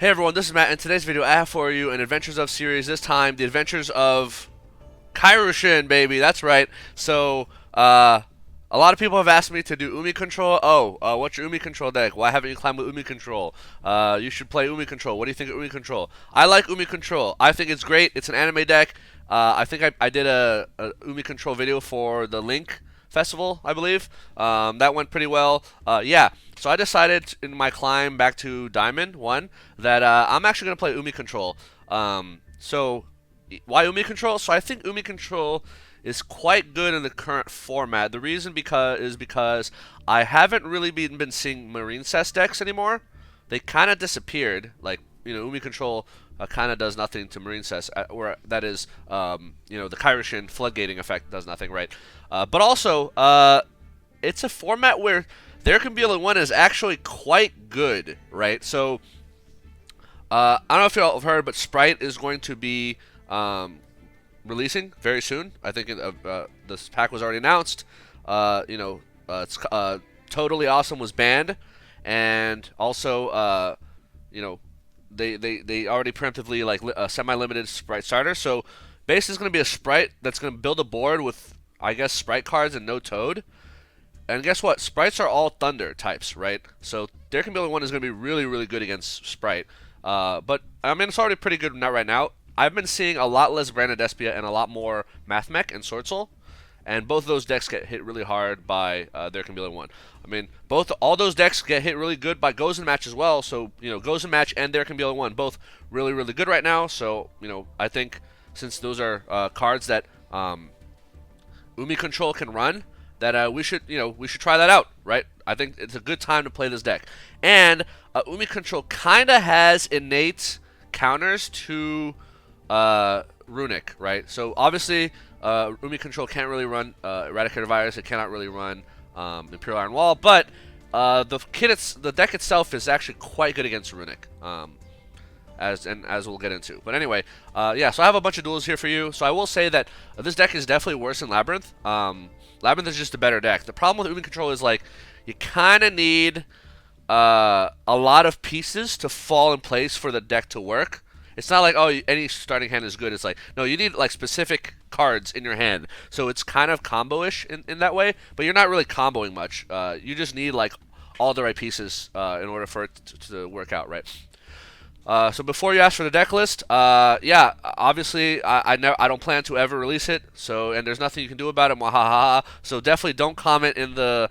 Hey everyone, this is Matt. In today's video, I have for you an Adventures of series. This time, the Adventures of Kairyu-Shin, baby. That's right. So, a lot of people have asked me to do Umi control. What's your Umi control deck? Why haven't you climbed with Umi control? You should play Umi control. What do you think of Umi control? I like Umi control. I think it's great. It's an anime deck. I think I did a Umi control video for the Link Festival, I believe. That went pretty well. Yeah. So I decided in my climb back to Diamond 1 that I'm actually going to play Umi Control. So why Umi Control? So I think Umi Control is quite good in the current format. The reason is because I haven't really been seeing Marine Cess decks anymore. They kind of disappeared. Like, Umi Control kind of does nothing to Marine Cess, or that is, the Kairyu-Shin floodgating effect does nothing, right? But also, it's a format where There Can Be Only One is actually quite good, right? So, I don't know if you all have heard, but Sprite is going to be releasing very soon. I think this pack was already announced. It's Totally Awesome was banned, and also, they already preemptively semi-limited Sprite starter. So basically, it's going to be a Sprite that's going to build a board with, I guess, Sprite cards and no Toad. And guess what? Sprites are all Thunder types, right? So There Can Be Only One is going to be really, really good against Sprite. But, I mean, it's already pretty good right now. I've been seeing a lot less Branded Despia and a lot more Mathmech and Swordsoul. And both of those decks get hit really hard by There Can Be Only One. I mean, all those decks get hit really good by Gozen Match as well. So, Gozen Match and There Can Be Only One, both really, really good right now. So, I think since those are cards that Umi Control can run, that we should try that out, right? I think it's a good time to play this deck. And Umi Control kind of has innate counters to Runick, right? So obviously, Umi Control can't really run Eradicator Virus. It cannot really run Imperial Iron Wall, but the deck itself is actually quite good against Runick, as we'll get into. But anyway, yeah. So I have a bunch of duels here for you. So I will say that this deck is definitely worse than Labrynth. Labrynth is just a better deck. The problem with Umi Control is you kind of need a lot of pieces to fall in place for the deck to work. It's not like, oh, any starting hand is good. It's like, no, you need specific cards in your hand. So it's kind of combo-ish in that way, but you're not really comboing much. You just need all the right pieces in order for it to work out, right? So before you ask for the deck list, yeah, obviously I don't plan to ever release it. So, and there's nothing you can do about it. Mwahaha. So definitely don't comment in the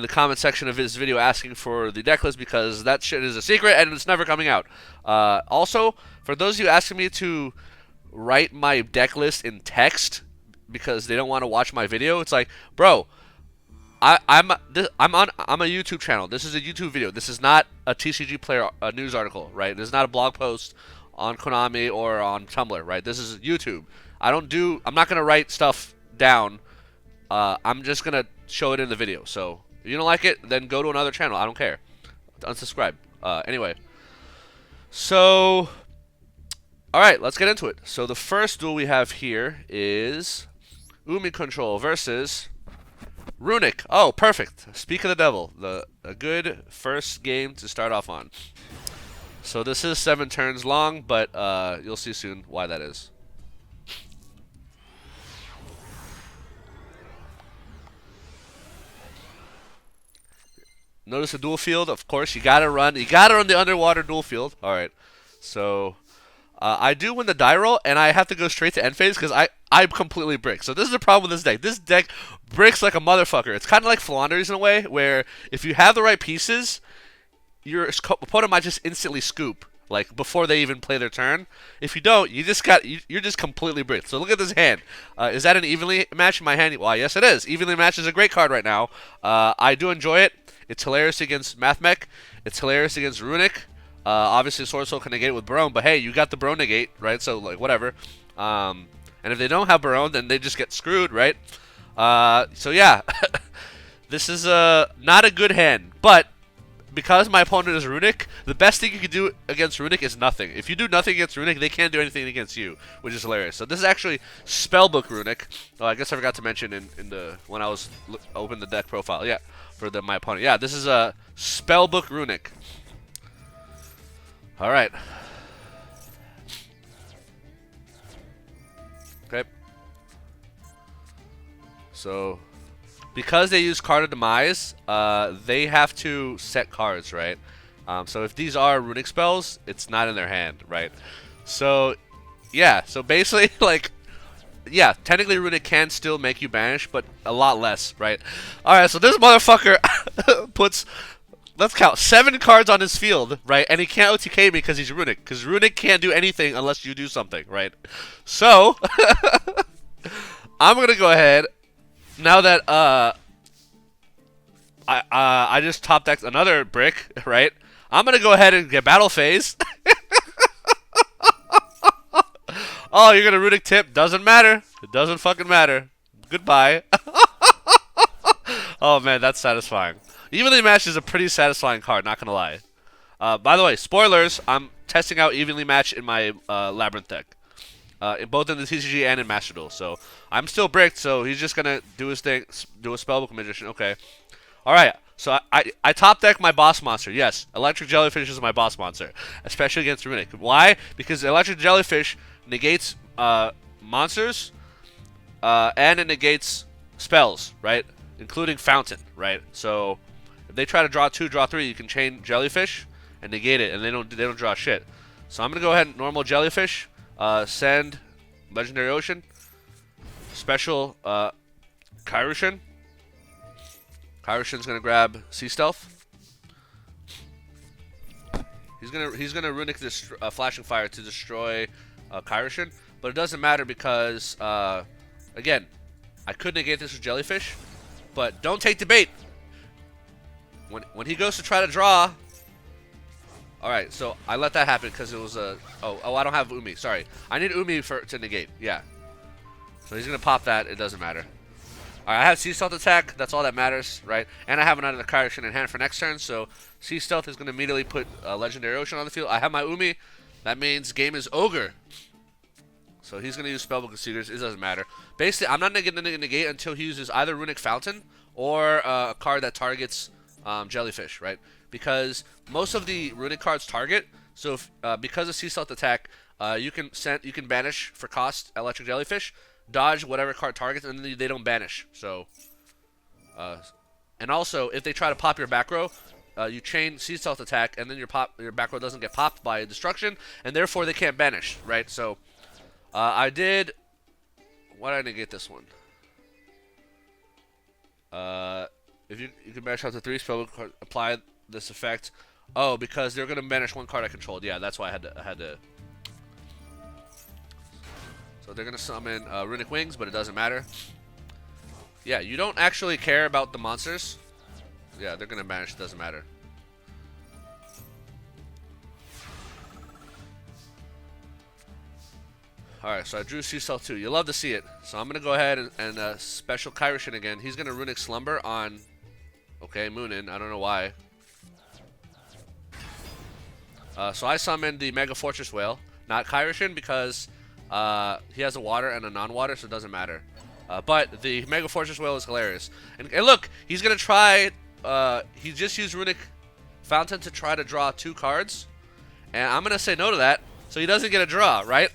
comment section of this video asking for the deck list, because that shit is a secret and it's never coming out. Also, for those of you asking me to write my deck list in text because they don't want to watch my video, it's like, bro, I'm on a YouTube channel. This is a YouTube video. This is not a TCG Player news article, right? This is not a blog post on Konami or on Tumblr, right? This is YouTube. I'm not gonna write stuff down. I'm just gonna show it in the video. So if you don't like it, then go to another channel. I don't care. Unsubscribe. Anyway, so all right, let's get into it. So the first duel we have here is Umi Control versus Runick. Oh, perfect. Speak of the devil. A good first game to start off on. So this is 7 turns long, but you'll see soon why that is. Notice the dual field. Of course, you gotta run the underwater dual field. All right. So I do win the die roll, and I have to go straight to end phase because I completely brick. So this is the problem with this deck. This deck bricks like a motherfucker. It's kind of like Floowandereeze in a way, where if you have the right pieces, your opponent might just instantly scoop before they even play their turn. If you don't, you're just completely bricked. So look at this hand. Is that an evenly matched in my hand? Well, yes, it is. Evenly matched is a great card right now. I do enjoy it. It's hilarious against Mathmech. It's hilarious against Runick. Obviously, Swordsoul can negate it with Barone, but hey, you got the Barone negate, right? So, whatever. And if they don't have Barone, then they just get screwed, right? So, yeah. This is not a good hand, but because my opponent is Runick, the best thing you can do against Runick is nothing. If you do nothing against Runick, they can't do anything against you, which is hilarious. So, this is actually Spellbook Runick. Oh, I guess I forgot to mention when I was opening the deck profile. Yeah, for my opponent. Yeah, this is a Spellbook Runick. All right. Okay. So, because they use Card of Demise, they have to set cards, right? So if these are Runick spells, it's not in their hand, right? So, yeah. So basically, like, yeah, technically Runick can still make you banish, but a lot less, right? Alright, so this motherfucker puts, let's count, 7 cards on his field, right? And he can't OTK me because he's Runick. Because Runick can't do anything unless you do something, right? So, I'm going to go ahead, now that I just top decked another brick, right? I'm going to go ahead and get Battle Phase. Oh, you're gonna Runick tip? Doesn't matter. It doesn't fucking matter. Goodbye. Oh man, that's satisfying. Evenly Matched is a pretty satisfying card, not gonna lie. By the way, spoilers, I'm testing out Evenly Matched in my Labrynth deck. Both in the TCG and in Master Duel. So, I'm still bricked, so he's just gonna do his thing, do a Spellbook Magician. Okay. Alright, so I top deck my boss monster. Yes, Electric Jellyfish is my boss monster. Especially against Runick. Why? Because Electric Jellyfish negates monsters, and it negates spells, right? Including Fountain, right? So if they try to draw 2, draw 3, you can chain Jellyfish and negate it, and they don't draw shit. So I'm gonna go ahead and normal Jellyfish, send Legendary Ocean, special Kairyu-Shin. Kairyu-Shin's gonna grab Sea Stealth. He's gonna Runick this Flashing Fire to destroy Kairyu-Shin, but it doesn't matter because again, I could negate this with Jellyfish, but don't take the bait. When he goes to try to draw, all right. So I let that happen because it was a I don't have Umi. Sorry, I need Umi to negate. Yeah. So he's gonna pop that. It doesn't matter. Alright, I have Sea Stealth attack, that's all that matters, right? And I have another Kairyu-Shin in hand for next turn, so Sea Stealth is going to immediately put Legendary Ocean on the field. I have my Umi, that means game is Ogre. So he's going to use Spellbook of Seekers, it doesn't matter. Basically, I'm not going to negate until he uses either Runick Fountain or a card that targets Jellyfish, right? Because most of the Runick cards target, so if, because of Sea Stealth attack, you can banish for cost Electric Jellyfish, dodge whatever card targets, and then they don't banish. So, and also if they try to pop your back row, you chain Sea Stealth attack, and then your back row doesn't get popped by destruction, and therefore they can't banish, right? So, I did. Why did I negate this one? If you can banish up to 3 spellbook, apply this effect. Oh, because they're gonna banish 1 card I controlled. Yeah, that's why I had to. So they're going to summon Runick Wings, but it doesn't matter. Yeah, you don't actually care about the monsters. Yeah, they're going to banish, it doesn't matter. Alright, so I drew Sea Stealth 2. You love to see it. So I'm going to go ahead and special Kairyu-Shin again. He's going to Runick Slumber on, okay, Moonin. I don't know why. So I summoned the Mega Fortress Whale. Not Kairyu-Shin because he has a water and a non-water, so it doesn't matter. But the Mega Fortress Whale is hilarious. And look, he's going to try, he just used Runick Fountain to try to draw 2 cards. And I'm going to say no to that, so he doesn't get a draw, right?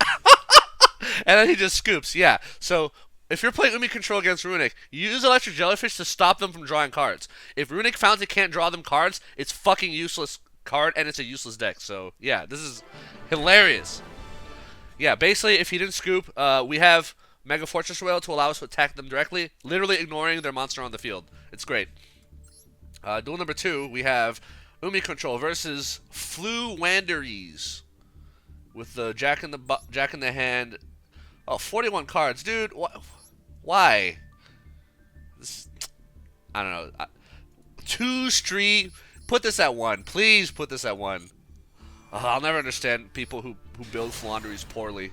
And then he just scoops, yeah. So if you're playing Umi Control against Runick, you use Electric Jellyfish to stop them from drawing cards. If Runick Fountain can't draw them cards, it's fucking useless card, and it's a useless deck. So, yeah, this is hilarious. Yeah, basically, if he didn't scoop, we have Mega Fortress Whale to allow us to attack them directly, literally ignoring their monster on the field. It's great. Duel number 2, we have Umi Control versus Floowandereeze with the Jack in the hand. Oh, 41 cards, dude. Why? I don't know. 2 street. Put this at 1. Please put this at 1. I'll never understand people who build Floowandereeze poorly.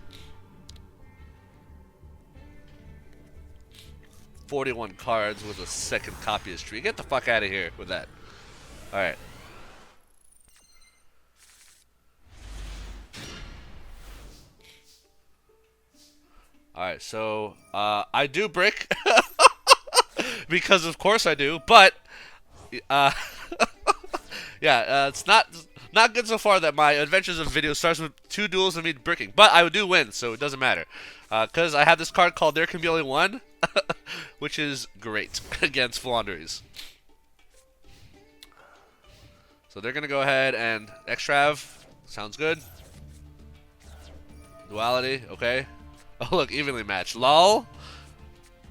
41 cards with a second copy of Street. Get the fuck out of here with that. Alright. Alright, so I do brick. Because of course I do, but yeah, it's not Not good so far that my Adventures of video starts with 2 duels of me bricking. But I do win, so it doesn't matter. Because I have this card called There Can Be Only One, which is great against Floowandereeze. So they're going to go ahead and Extrav. Sounds good. Duality, okay. Oh, look, evenly matched. Lol.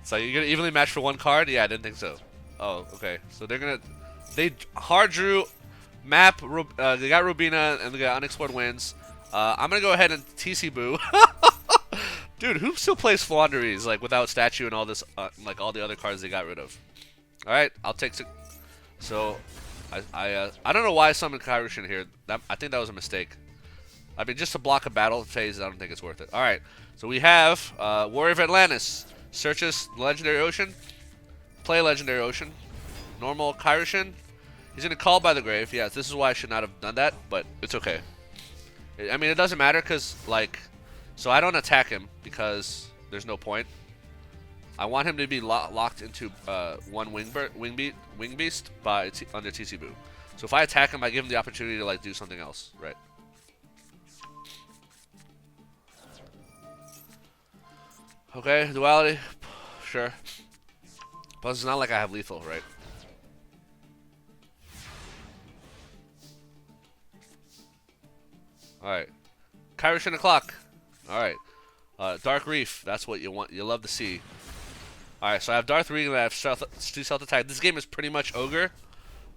So you're going to evenly match for 1 card? Yeah, I didn't think so. Oh, okay. So they're going to... They hard drew map. They got Rubina and they got Unexplored Winds. I'm going to go ahead and TC Boo. Dude, who still plays Floowandereeze, like, without statue and all this, like, all the other cards they got rid of? Alright, I'll take... So... I don't know why I summoned Kairyu-Shin here. I think that was a mistake. I mean, just to block a battle phase, I don't think it's worth it. Alright, so we have Warrior of Atlantis. Searches Legendary Ocean. Play Legendary Ocean. Normal Kairyu-Shin. He's going to call by the grave. Yeah, this is why I should not have done that, but it's okay. I mean, it doesn't matter because, like... So I don't attack him because there's no point. I want him to be locked into one wing beast by under TC Boo. So if I attack him, I give him the opportunity to like do something else, right? Okay, duality, sure. Plus, it's not like I have lethal, right? All right, Kairyu-Shin o'clock. All right, Dark Reef. That's what you want. You love to see. Alright, so I have Darth Regan and I have stealth attack. This game is pretty much ogre.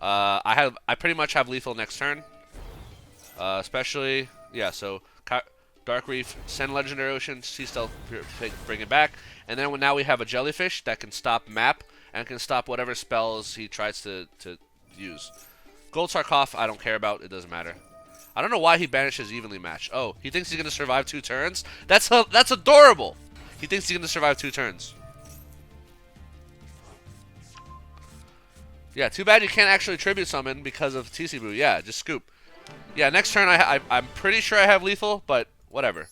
I pretty much have lethal next turn. Especially, yeah, so Dark Reef, send Legendary Ocean, Sea Stealth, bring it back. And then now we have a jellyfish that can stop map and can stop whatever spells he tries to use. Gold Sarkoph, I don't care about. It doesn't matter. I don't know why he banishes evenly matched. Oh, he thinks he's going to survive 2 turns? That's adorable! He thinks he's going to survive 2 turns. Yeah, too bad you can't actually tribute summon because of TC Boo. Yeah, just scoop. Yeah, next turn I'm pretty sure I have lethal, but whatever.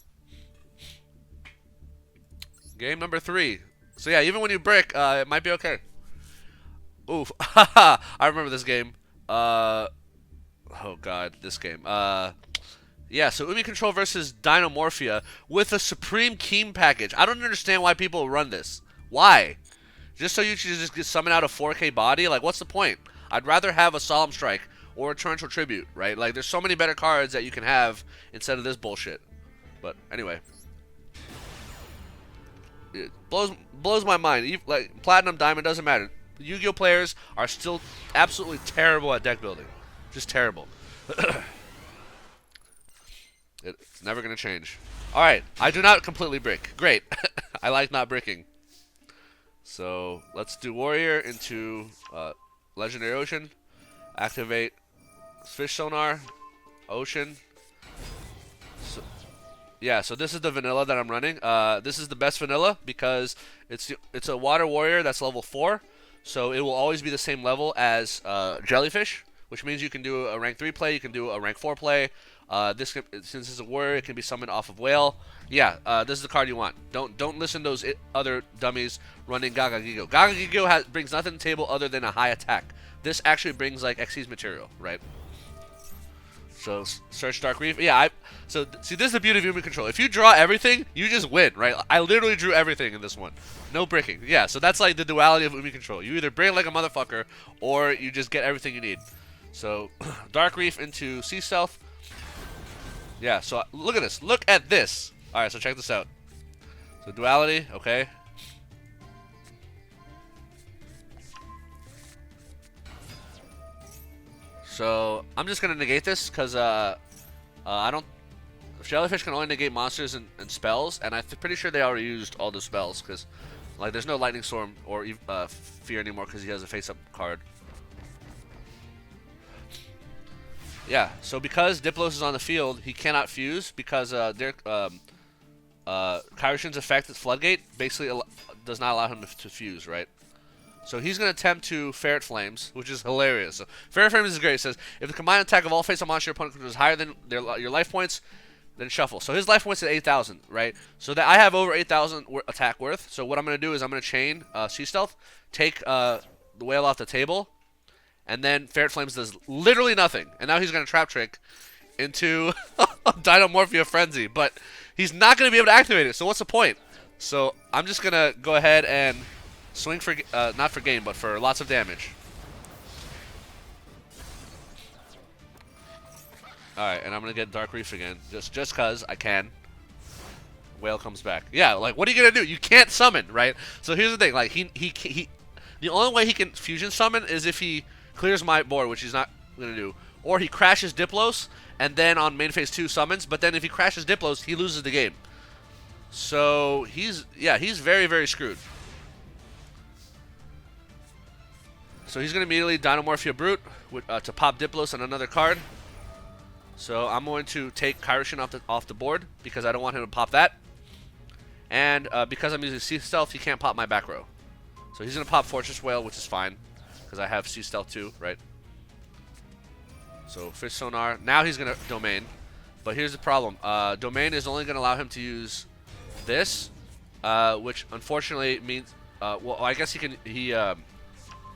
Game number 3. So yeah, even when you brick, it might be okay. Oof. I remember this game. Oh god, this game. Yeah, so Umi Control versus Dinomorphia with a Supreme Keem package. I don't understand why people run this. Why? Just so you should just get summon out a 4K body? Like, what's the point? I'd rather have a Solemn Strike or a Torrential Tribute, right? Like, there's so many better cards that you can have instead of this bullshit. But, anyway. It blows my mind. Like, Platinum, Diamond, doesn't matter. Yu-Gi-Oh! Players are still absolutely terrible at deck building. Just terrible. It's never going to change. Alright, I do not completely brick. Great. I like not bricking. So let's do Warrior into Legendary Ocean. Activate Fish Sonar, Ocean. So, yeah, so this is the vanilla that I'm running. This is the best vanilla because it's a Water Warrior that's level 4. So it will always be the same level as Jellyfish, which means you can do a rank 3 play, you can do a rank 4 play. Since it's a warrior, it can be summoned off of Whale. Yeah, this is the card you want. Don't listen to those other dummies running Gaga Gigo. Gaga Gigo brings nothing to the table other than a high attack. This actually brings like Xyz material, right? So search Dark Reef. Yeah, so see, this is the beauty of Umi Control. If you draw everything, you just win, right? I literally drew everything in this one. No bricking. Yeah, so that's like the duality of Umi Control. You either break like a motherfucker, or you just get everything you need. So Dark Reef into Sea Stealth. Yeah, so look at this. Look at this. All right, so check this out. So duality, okay. So I'm just gonna negate this because I don't. Jellyfish can only negate monsters and spells, and I'm pretty sure they already used all the spells because, like, there's no Lightning Storm or Fear anymore because he has a face-up card. Yeah, so because Diplos is on the field, he cannot fuse because Kairyu-Shin's effect at Floodgate basically does not allow him to fuse, right? So he's going to attempt to Ferret Flames, which is hilarious. So Ferret Flames is great. It says, if the combined attack of all face-up monster your opponent is higher than your life points, then shuffle. So his life points at 8,000, right? So that I have over 8,000 attack worth. So what I'm going to do is I'm going to chain Sea Stealth, take the Whale off the table, and then Ferret Flames does literally nothing. And now he's going to Trap Trick into Dinomorphia Frenzy, but he's not going to be able to activate it, so what's the point? So I'm just going to go ahead and swing for, not for game, but for lots of damage. Alright, and I'm going to get Dark Reef again, just because I can. Whale comes back. Yeah, like, what are you going to do? You can't summon, right? So here's the thing, like, the only way he can fusion summon is if he clears my board, which he's not going to do. Or he crashes Diplos, and then on main phase 2 summons, but then if he crashes Diplos, he loses the game. So he's very, very screwed. So he's going to immediately Dinomorphia Brute to pop Diplos on another card. So I'm going to take Kairyu-Shin off the board because I don't want him to pop that. And because I'm using Sea Stealth, he can't pop my back row. So he's going to pop Fortress Whale, which is fine because I have Sea Stealth too, right? So Fish Sonar. Now he's going to Domain. But here's the problem. Domain is only going to allow him to use this, which unfortunately means... well, I guess he can...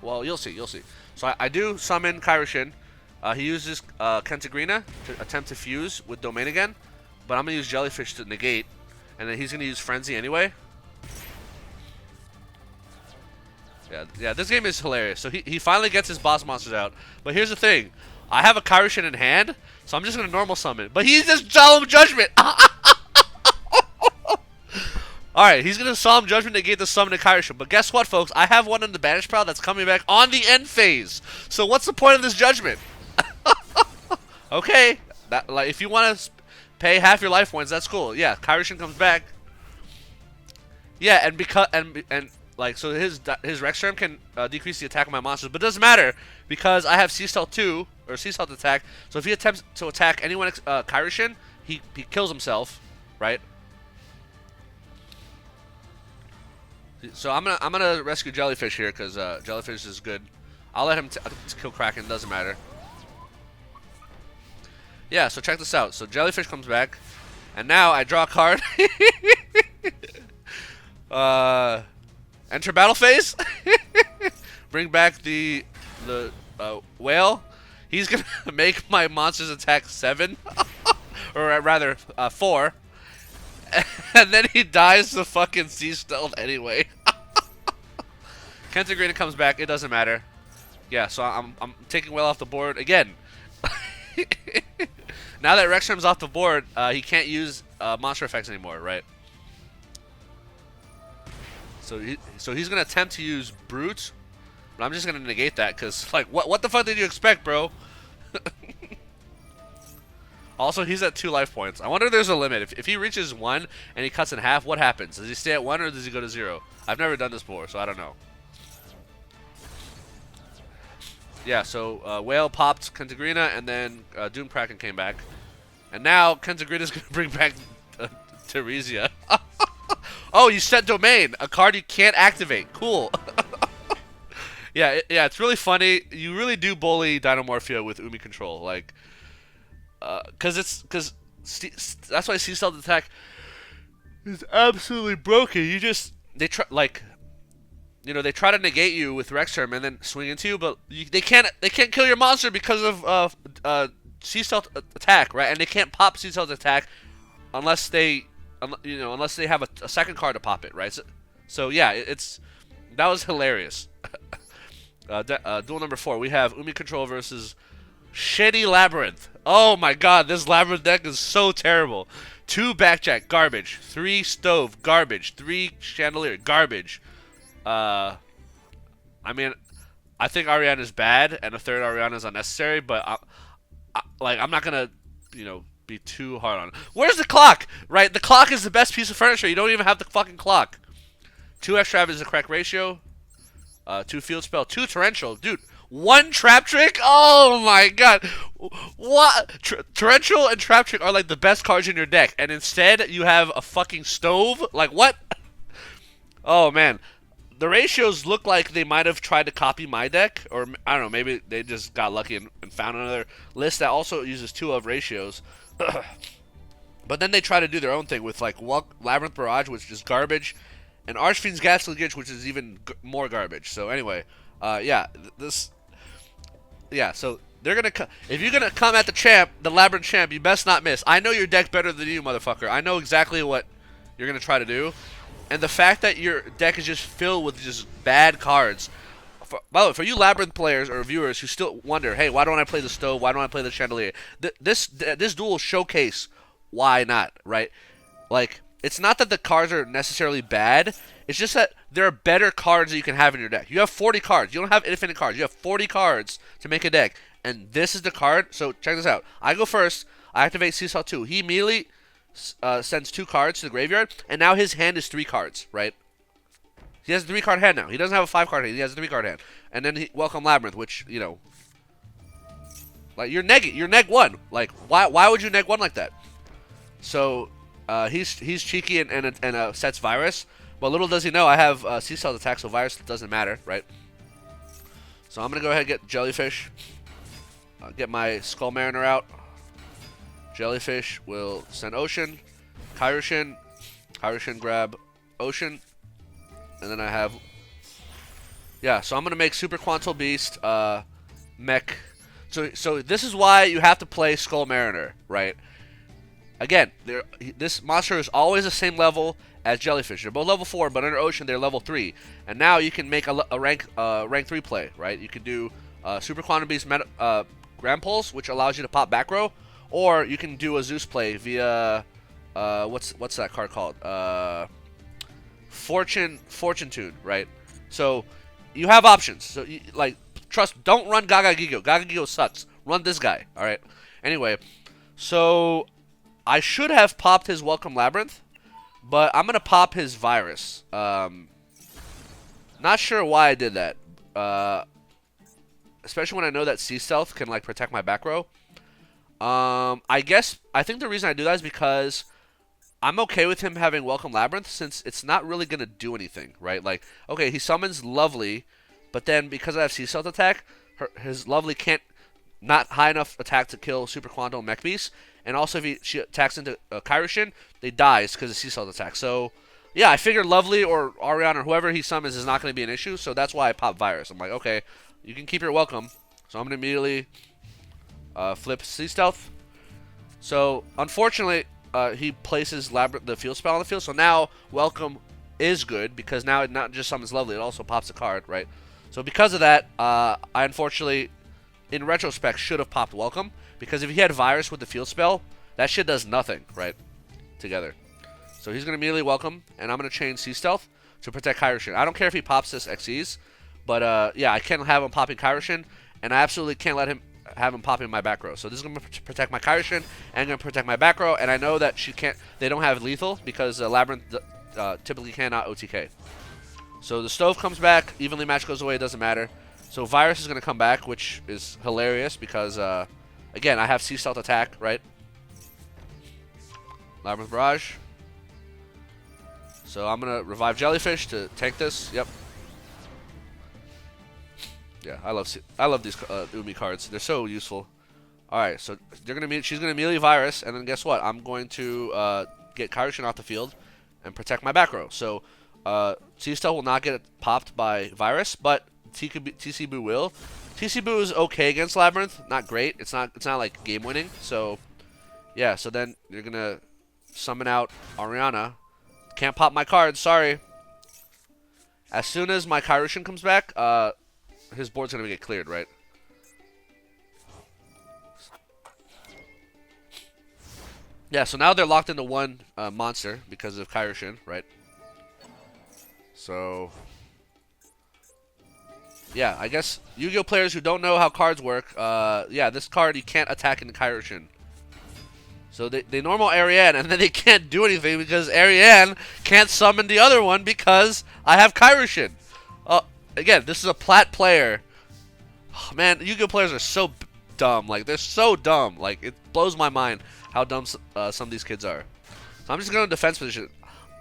well, you'll see. So I do summon Kairyu-Shin. He uses Kentagrina to attempt to fuse with Domain again. But I'm going to use Jellyfish to negate. And then he's going to use Frenzy anyway. Yeah, this game is hilarious. So he finally gets his boss monsters out. But here's the thing. I have a Kairyu-Shin in hand, so I'm just going to normal summon. But he's just Solemn Judgment. Alright, he's going to Solemn Judgment negate the summon to Kairyu-Shin. But guess what, folks? I have one in the Banish Pile that's coming back on the end phase. So what's the point of this Judgment? Okay. Like, if you want to pay half your life points, that's cool. Yeah, Kairyu-Shin comes back. Yeah, and because... and like, so his Rex Term can decrease the attack of my monsters, but it doesn't matter because I have Sea Stealth 2, or Sea Stealth attack, so if he attempts to attack anyone Kairyu-Shin, he kills himself, right? So I'm gonna rescue Jellyfish here, because Jellyfish is good. I'll let him kill Kraken, doesn't matter. Yeah, so check this out. So Jellyfish comes back, and now I draw a card. Enter battle phase. Bring back the whale. He's gonna make my monsters attack 7, or rather 4, and then he dies to fucking Sea Stealth anyway. Kentagrina comes back. It doesn't matter. Yeah, so I'm taking whale off the board again. Now that Rexham's off the board, he can't use monster effects anymore, right? So he's gonna attempt to use Brute, but I'm just gonna negate that because, like, what the fuck did you expect, bro? Also, he's at 2 life points. I wonder if there's a limit. If he reaches 1 and he cuts in half, what happens? Does he stay at 1 or does he go to 0? I've never done this before, so I don't know. Yeah, so Whale popped Kentagrina, and then Doom Kraken came back. And now Kentagrina's going to bring back Teresia. Oh, you set Domain, a card you can't activate. Cool. Yeah, it's really funny. You really do bully Dinomorphia with Umi control, like, because that's why Sea Stealth attack is absolutely broken. They try to negate you with Rex Term and then swing into you, but they can't kill your monster because of Sea Stealth attack, right? And they can't pop Sea Stealth attack unless they have a second card to pop it, right? So yeah, that was hilarious. Duel number 4, we have Umi control versus shitty Labrynth. Oh my god, this Labrynth deck is so terrible. 2 Backjack, garbage. 3 Stove, garbage. 3 Chandelier, garbage. I mean, I think Ariana is bad, and a 3rd Ariana is unnecessary, but I'm not gonna, be too hard on it. Where's the clock? Right, the clock is the best piece of furniture. You don't even have the fucking clock. 2 F-Trap is the correct ratio. 2 Field Spell, 2 Torrential. Dude, 1 Trap Trick? Oh my god. What? Torrential and Trap Trick are like the best cards in your deck, and instead you have a fucking Stove? Like, what? Oh man. The ratios look like they might have tried to copy my deck, or I don't know, maybe they just got lucky and found another list that also uses 2 of ratios. But then they try to do their own thing with, like, Labrynth Barrage, which is garbage, and Archfiend's Ghastly Glitch, which is even more garbage. So anyway, yeah, this Yeah, so they're gonna if you're gonna come at the champ, the Labrynth champ, you best not miss. I know your deck better than you, motherfucker. I know exactly what you're gonna try to do, and the fact that your deck is just filled with just bad cards. By the way, for you Labrynth players or viewers who still wonder, hey, why don't I play the stove? Why don't I play the chandelier? This duel showcase why not, right? Like, it's not that the cards are necessarily bad. It's just that there are better cards that you can have in your deck. You have 40 cards. You don't have infinite cards. You have 40 cards to make a deck. And this is the card. So check this out. I go first. I activate Seesaw 2. He immediately sends 2 cards to the graveyard. And now his hand is 3 cards, right? He has a 3-card hand now. He doesn't have a 5-card hand. He has a 3-card hand. And then he welcome Labrynth, which, you know, like you're neg 1. Like, why would you neg 1 like that? So he's cheeky and sets Virus. But little does he know, I have Seasaw's attack, so Virus doesn't matter, right? So I'm going to go ahead and get Jellyfish. Get my Skull Mariner out. Jellyfish will send Ocean. Kairyu-Shin. Kairyu-Shin grab Ocean. And then I have... Yeah, so I'm going to make Super Quantal Beast, Mech. So this is why you have to play Skull Mariner, right? Again, this monster is always the same level as Jellyfish. They're both level 4, but under Ocean they're level 3. And now you can make a rank 3 play, right? You can do Super Quantum Beast Grand Pulse, which allows you to pop back row, or you can do a ZEUS play via what's that card called? Fortune Tune, right? So you have options. So don't run Gaga Gigo. Gaga Gigo sucks. Run this guy. All right. Anyway, so I should have popped his Welcome Labrynth, but I'm gonna pop his Virus. Not sure why I did that. Especially when I know that Sea Stealth can like protect my back row. I think the reason I do that is because I'm okay with him having Welcome Labrynth since it's not really gonna do anything, right? Like, okay, he summons Lovely, but then because I have Sea Stealth attack, his Lovely can't not high enough attack to kill Super Quantum Mech Beast. And also, if she attacks into Kairyu-Shin, they dies because of Sea Stealth attack. So, yeah, I figured Lovely or Ariana or whoever he summons is not going to be an issue. So that's why I pop Virus. I'm like, okay, you can keep your Welcome. So I'm going to immediately flip Sea Stealth. So, unfortunately, he places the field spell on the field. So now Welcome is good because now it not just summons Lovely, it also pops a card, right? So because of that, I unfortunately, in retrospect, should have popped Welcome. Because if he had Virus with the field spell, that shit does nothing, right? Together. So he's going to immediately Welcome, and I'm going to chain Sea Stealth to protect Kairyu-Shin. I don't care if he pops this XEs, but yeah, I can't have him popping Kairyu-Shin, and I absolutely can't let him have him popping my back row. So this is going to protect my Kairyu-Shin, and going to protect my back row, and I know that they don't have lethal, because Labrynth typically cannot OTK. So the stove comes back, evenly match goes away, it doesn't matter. So Virus is going to come back, which is hilarious, because... again, I have Sea Stealth attack, right? Labrynth Barrage. So I'm going to revive Jellyfish to tank this. Yep. Yeah, I love these Umi cards. They're so useful. Alright, so she's going to immediately Virus, and then guess what? I'm going to get Kairyu-Shin off the field and protect my back row. So Sea Stealth will not get popped by Virus, but TC Boo will. TC Boo is okay against Labrynth, not great. It's not like game winning. So yeah, so then you're gonna summon out Ariana. Can't pop my cards, sorry. As soon as my Kairyu-Shin comes back, his board's gonna get cleared, right? Yeah, so now they're locked into one monster because of Kairyu-Shin, right? So yeah, I guess Yu-Gi-Oh! Players who don't know how cards work, yeah, this card you can't attack into Kairyu-Shin. So they normal Ariane, and then they can't do anything because Ariane can't summon the other one because I have Kairyu-Shin. Again, this is a plat player. Oh, man, Yu-Gi-Oh! Players are so dumb. Like, they're so dumb. Like, it blows my mind how dumb some of these kids are. So I'm just going to defense position.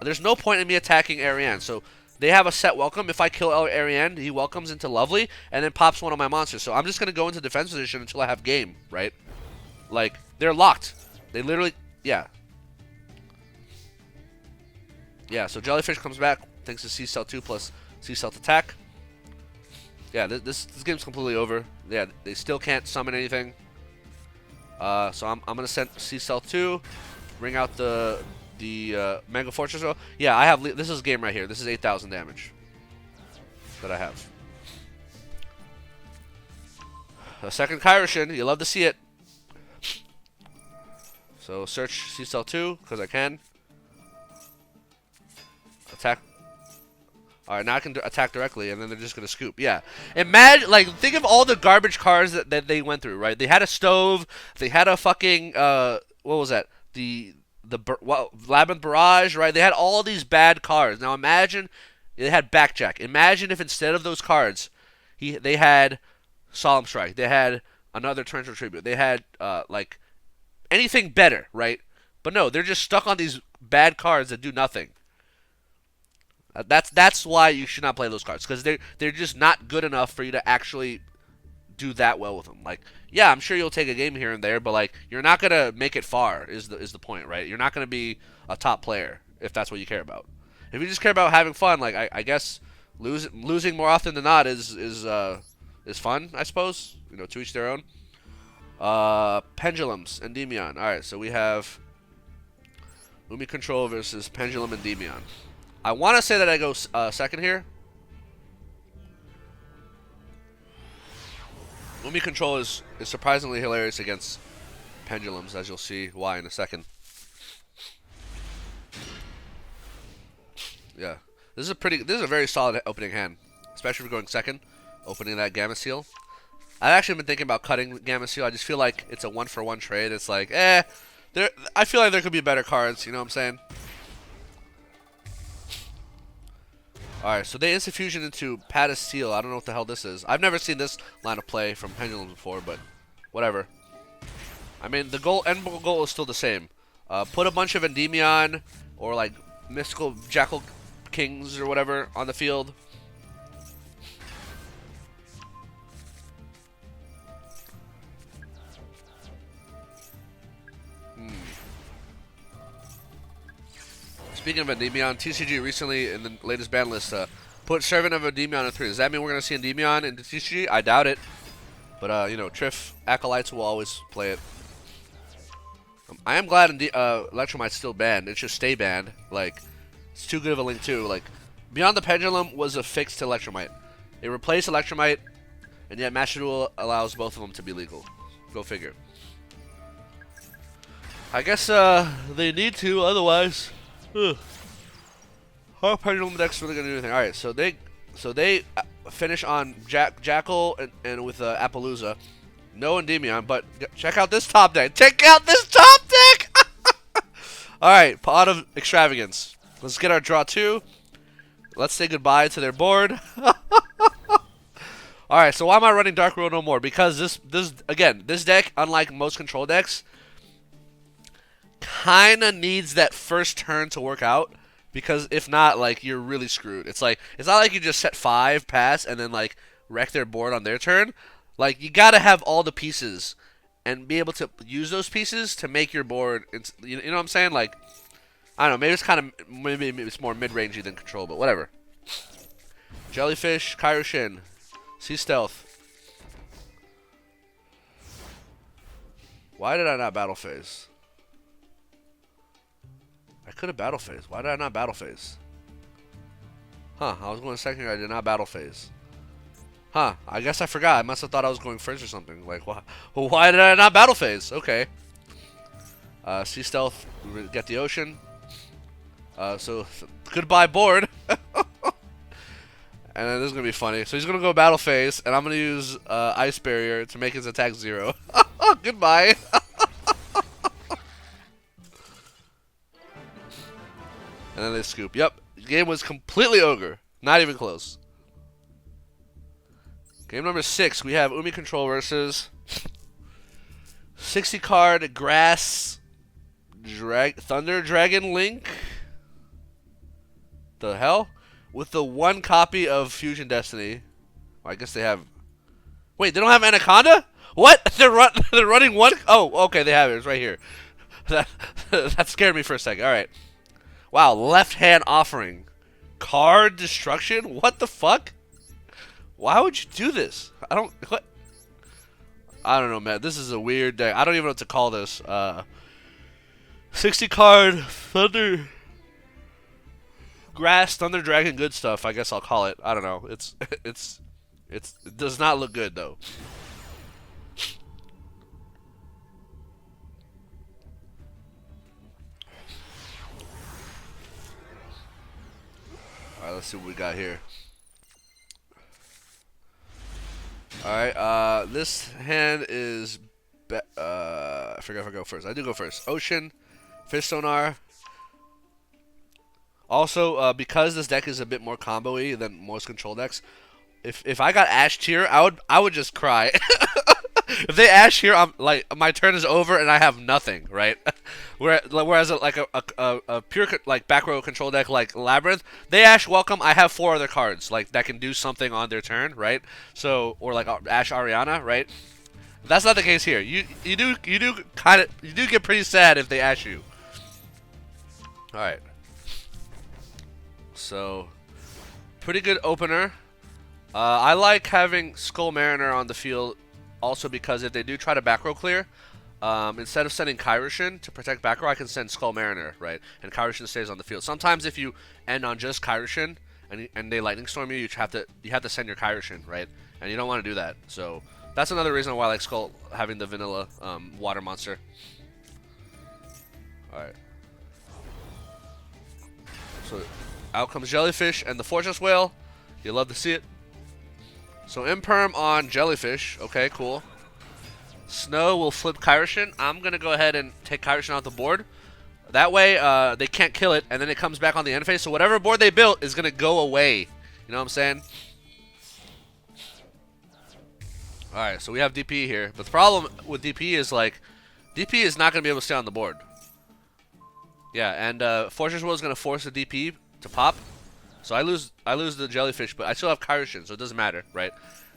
There's no point in me attacking Ariane, so... They have a set Welcome. If I kill Ariane, he welcomes into Lovely and then pops one of my monsters. So I'm just going to go into defense position until I have game, right? Like, they're locked. They literally, yeah. Yeah, so Jellyfish comes back thanks to Sea Stealth 2 plus Sea Stealth attack. Yeah, this game's completely over. Yeah, they still can't summon anything. So I'm gonna send Sea Stealth 2, bring out the Mega Fortress. Yeah, I have. This is game right here. This is 8,000 damage that I have. A second Kairyu-Shin. You love to see it. So search Sea Stealth 2 because I can. Attack. Alright, now I can attack directly, and then they're just going to scoop. Yeah. Imagine, like, think of all the garbage cards that they went through, right? They had a stove. They had a fucking, what was that? Labrynth Barrage, right? They had all these bad cards. Now imagine, they had Backjack. Imagine if instead of those cards, they had Solemn Strike. They had another Torrential Tribute. They had, like, anything better, right? But no, they're just stuck on these bad cards that do nothing. That's why you should not play those cards, because they're just not good enough for you to actually do that well with them. Like, yeah, I'm sure you'll take a game here and there, but like you're not gonna make it far. Is the point, right? You're not gonna be a top player if that's what you care about. If you just care about having fun, like I guess losing more often than not is fun, I suppose. You know, to each their own. Pendulums, Endymion. All right, so we have Umi Control versus Pendulum and Endymion. I want to say that I go second here. Umi Control is surprisingly hilarious against Pendulums, as you'll see why in a second. Yeah, this is a very solid opening hand, especially if you're going second, opening that Gamma Seal. I've actually been thinking about cutting Gamma Seal. I just feel like it's a 1-for-1 trade. It's like, I feel like there could be better cards. You know what I'm saying? Alright, so they instant fusion into Paddis Seal. I don't know what the hell this is. I've never seen this line of play from Pendulums before, but whatever. I mean, the end goal is still the same. Put a bunch of Endymion or like mystical Jackal Kings or whatever on the field. Speaking of Endymion, TCG recently in the latest ban list put Servant of Endymion in 3. Does that mean we're going to see Endymion in the TCG? I doubt it. But, you know, Triff Acolytes will always play it. I am glad Electromite's still banned. It should stay banned. Like, it's too good of a link, too. Like, Beyond the Pendulum was a fix to Electromite. It replaced Electromite, and yet Master Duel allows both of them to be legal. Go figure. I guess they need to, otherwise... How Pendulum decks really gonna do anything? All right, so they finish on Jackal and with Appaloosa, no Endymion, but check out this top deck. Check out this top deck. All right, Pot of Extravagance. Let's get our draw 2. Let's say goodbye to their board. All right, so why am I running Dark World no more? Because this deck, unlike most control decks, kinda needs that first turn to work out, because if not, like, you're really screwed. It's like, it's not like you just set 5 pass and then like wreck their board on their turn. Like, you gotta have all the pieces and be able to use those pieces to make your board. You know what I'm saying? Like, I don't know. Maybe it's more mid-rangey than control, but whatever. Jellyfish, Kairyu-Shin, Sea Stealth. Why did I not battle phase? I could have battle phase. Why did I not battle phase? Huh, I was going second here. I did not battle phase. Huh, I guess I forgot. I must have thought I was going first or something. Like, why did I not battle phase? Okay. Sea Stealth, get the ocean. So, goodbye board. And then this is going to be funny. So he's going to go battle phase, and I'm going to use Ice Barrier to make his attack 0. Goodbye. And then they scoop. Yep. The game was completely ogre. Not even close. Game number 6. We have Umi Control versus 60 card Grass Thunder Dragon Link. The hell? With the 1 copy of Fusion Destiny. Well, I guess they have... Wait, they don't have Anaconda? What? They're running 1... Oh, okay, they have it. It's right here. That scared me for a second. Alright. Wow, left hand offering. Card destruction? What the fuck? Why would you do this? I don't know, man. This is a weird deck. I don't even know what to call this. 60 card Thunder Grass, Thunder Dragon, good stuff. I guess I'll call it. I don't know. It does not look good though. All right, let's see what we got here. All right, this hand is. I forgot if I go first. I do go first. Ocean, Fish Sonar. Also, because this deck is a bit more combo-y than most control decks, if I got ashed here, I would just cry. If they ash here, I'm like my turn is over and I have nothing, right? Whereas like a pure like back row control deck like Labrynth, they ash welcome. I have 4 other cards like that can do something on their turn, right? So or like Ash Ariana, right? That's not the case here. You do get pretty sad if they ash you. All right. So pretty good opener. I like having Skull Mariner on the field also because if they do try to back row clear, instead of sending Kairyu-Shin to protect back row, I can send Skull Mariner, right? And Kairyu-Shin stays on the field. Sometimes if you end on just Kairyu-Shin and they Lightning Storm you, you have to send your Kairyu-Shin, right? And you don't want to do that. So that's another reason why I like Skull having the vanilla water monster. All right. So out comes Jellyfish and the Fortress Whale. You love to see it. So Imperm on Jellyfish. Okay, cool. Snow will flip Kairyu-Shin. I'm going to go ahead and take Kairyu-Shin off the board. That way they can't kill it, and then it comes back on the end phase. So whatever board they built is going to go away. You know what I'm saying? Alright, so we have DP here. But the problem with DP is, like, DP is not going to be able to stay on the board. Yeah, and Fortress Whale is going to force the DP to pop. So I lose the Jellyfish, but I still have Kairyu-Shin, so it doesn't matter, right?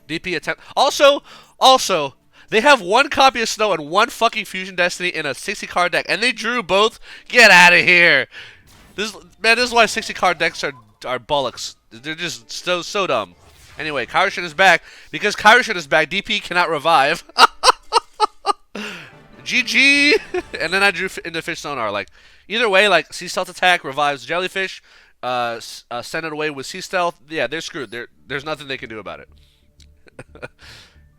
DP attempt. Also, they have 1 copy of Snow and 1 fucking Fusion Destiny in a 60-card deck, and they drew both. Get out of here! This is why 60-card decks are bollocks. They're just so dumb. Anyway, Kairyu-Shin is back. Because Kairyu-Shin is back, DP cannot revive. GG! And then I drew into Fish Sonar. Like, either way, like, Sea Stealth attack revives Jellyfish. Send it away with Sea Stealth. Yeah, they're screwed. There's nothing they can do about it.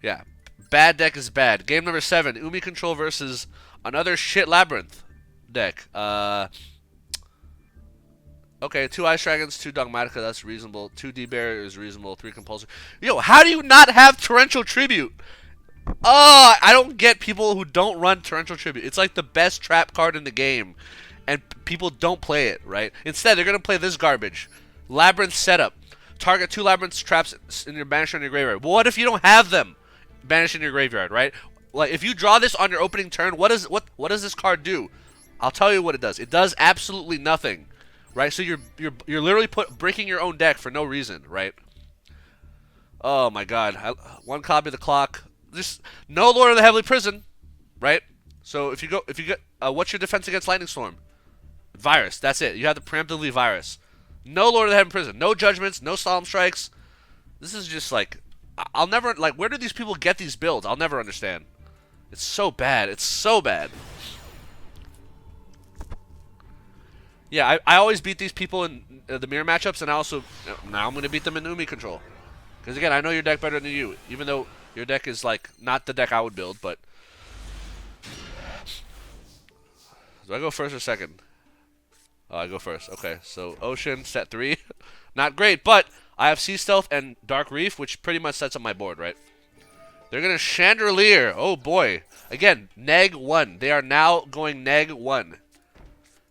Yeah. Bad deck is bad. Game number 7. Umi Control versus another shit Labrynth deck. Okay, 2 Ice Dragons, 2 Dogmatica, that's reasonable. 2 D-Bear is reasonable. 3 Compulsory. Yo, how do you not have Torrential Tribute? Oh, I don't get people who don't run Torrential Tribute. It's like the best trap card in the game. And people don't play it, right? Instead, they're going to play this garbage. Labrynth setup. Target 2 Labrynth traps in your banisher in your graveyard. Well, what if you don't have them banished in your graveyard, right? Like, if you draw this on your opening turn, what does this card do? I'll tell you what it does. It does absolutely nothing, right? So you're literally breaking your own deck for no reason, right? Oh my God! 1 copy of the clock. Just no Lord of the Heavenly Prison, right? So if you get what's your defense against Lightning Storm? Virus. That's it. You have to preemptively Virus. No Lord of the Heaven Prison. No Judgments. No Solemn Strikes. This is just like... I'll never... Like, where do these people get these builds? I'll never understand. It's so bad. It's so bad. Yeah, I always beat these people in the mirror matchups, and I also... Now I'm going to beat them in Umi Control. Because, again, I know your deck better than you. Even though your deck is, like, not the deck I would build, but... Do I go first or second? Oh, I go first. Okay, so Ocean, set 3. Not great, but I have Sea Stealth and Dark Reef, which pretty much sets up my board, right? They're going to Chandelier. Oh, boy. Again, neg 1. They are now going neg 1.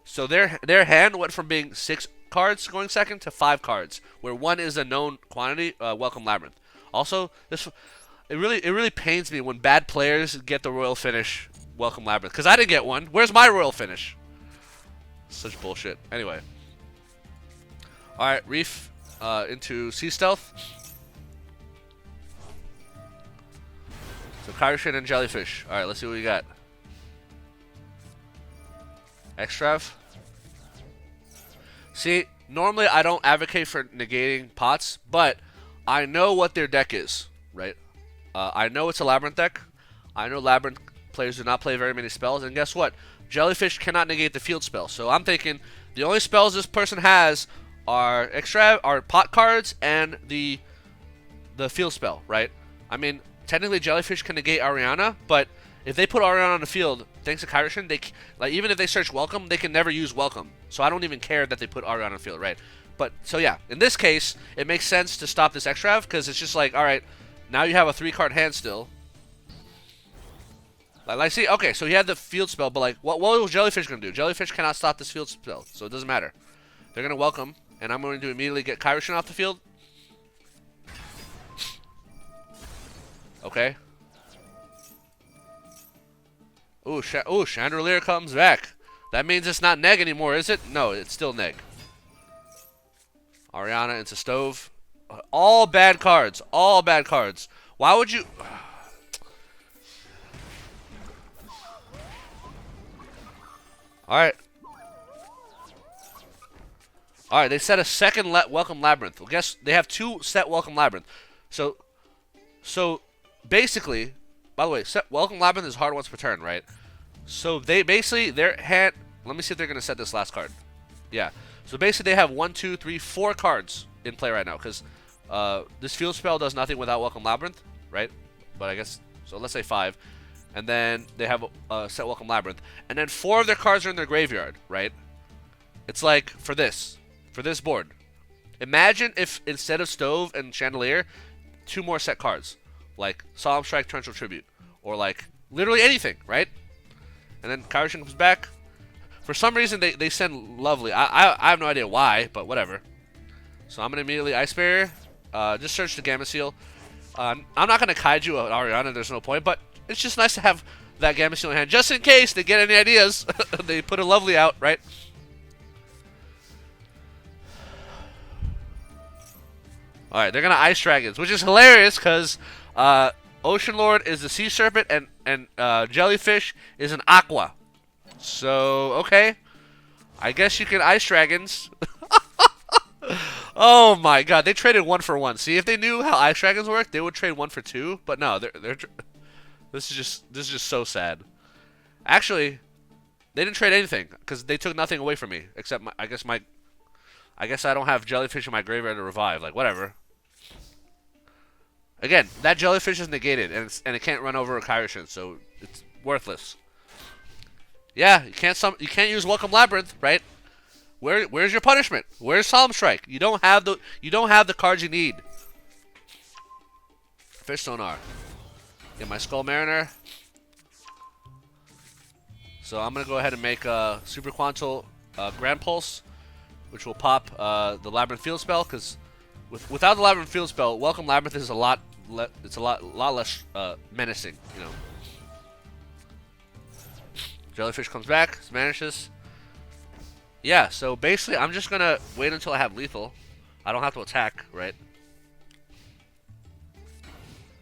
So their hand went from being 6 cards going second to 5 cards, where 1 is a known quantity. Welcome, Labrynth. Also, it really pains me when bad players get the royal finish. Welcome, Labrynth. Because I didn't get one. Where's my royal finish? Such bullshit. Anyway. Alright, Reef into Sea Stealth. So Kairyu-Shin and Jellyfish. Alright, let's see what we got. Extrav. See, normally I don't advocate for negating pots, but I know what their deck is, right? I know it's a Labrynth deck. I know Labrynth players do not play very many spells, and guess what? Jellyfish cannot negate the field spell. So I'm thinking the only spells this person has are pot cards and the field spell, right? I mean, technically Jellyfish can negate Ariana, but if they put Ariana on the field, thanks to Kairyu-Shin, even if they search Welcome, they can never use Welcome. So I don't even care that they put Ariana on the field, right? But so yeah, in this case, it makes sense to stop this Extrav because it's just like, all right, now you have a 3-card hand still. Like, see, okay, so he had the field spell, but like, what was Jellyfish gonna do? Jellyfish cannot stop this field spell, so it doesn't matter. They're gonna Welcome, and I'm going to immediately get Kairyu-Shin off the field. Okay. Ooh, Chandelier comes back. That means it's not neg anymore, is it? No, it's still neg. Ariana into Stove. All bad cards. All bad cards. Why would you... Alright. Alright, they set a second Welcome Labrynth. Well, guess they have 2 set Welcome Labrynth. So basically, by the way, set Welcome Labrynth is hard once per turn, right? So they basically, their hand... Let me see if they're going to set this last card. Yeah. So basically they have 1, 2, 3, 4 cards in play right now. Because this field spell does nothing without Welcome Labrynth, right? But I guess... So let's say 5. And then they have set Welcome Labrynth. And then 4 of their cards are in their graveyard, right? It's like, for this board. Imagine if instead of Stove and Chandelier, 2 more set cards. Like Solemn Strike, Torrential Tribute. Or like, literally anything, right? And then Kairyu-Shin comes back. For some reason, they send Lovely. I have no idea why, but whatever. So I'm going to immediately Ice Barrier. Just search the Gamma Seal. I'm not going to Kaiju an Ariana, there's no point, but it's just nice to have that Gamma Seal in hand. Just in case they get any ideas, they put a Lovely out, right? Alright, they're going to Ice Dragons, which is hilarious because Ocean Lord is the Sea Serpent and Jellyfish is an Aqua. So, okay. I guess you can Ice Dragons. Oh my god, they traded 1 for 1. See, if they knew how Ice Dragons work, they would trade 1 for 2. But no, this is just so sad. Actually, they didn't trade anything because they took nothing away from me except I guess I don't have Jellyfish in my graveyard to revive. Like whatever. Again, that Jellyfish is negated and it can't run over a Kairyu-Shin, so it's worthless. Yeah, you can't use Welcome Labrynth, right? Where's your punishment? Where's Solemn Strike? You don't have the cards you need. Fish Sonar. Get my Skull Mariner. So I'm gonna go ahead and make a Super Quantal Grand Pulse, which will pop the Labrynth Field Spell. Because without the Labrynth Field Spell, Welcome Labrynth is a lot less menacing, you know. Jellyfish comes back, vanishes. Yeah, so basically I'm just gonna wait until I have lethal. I don't have to attack, right?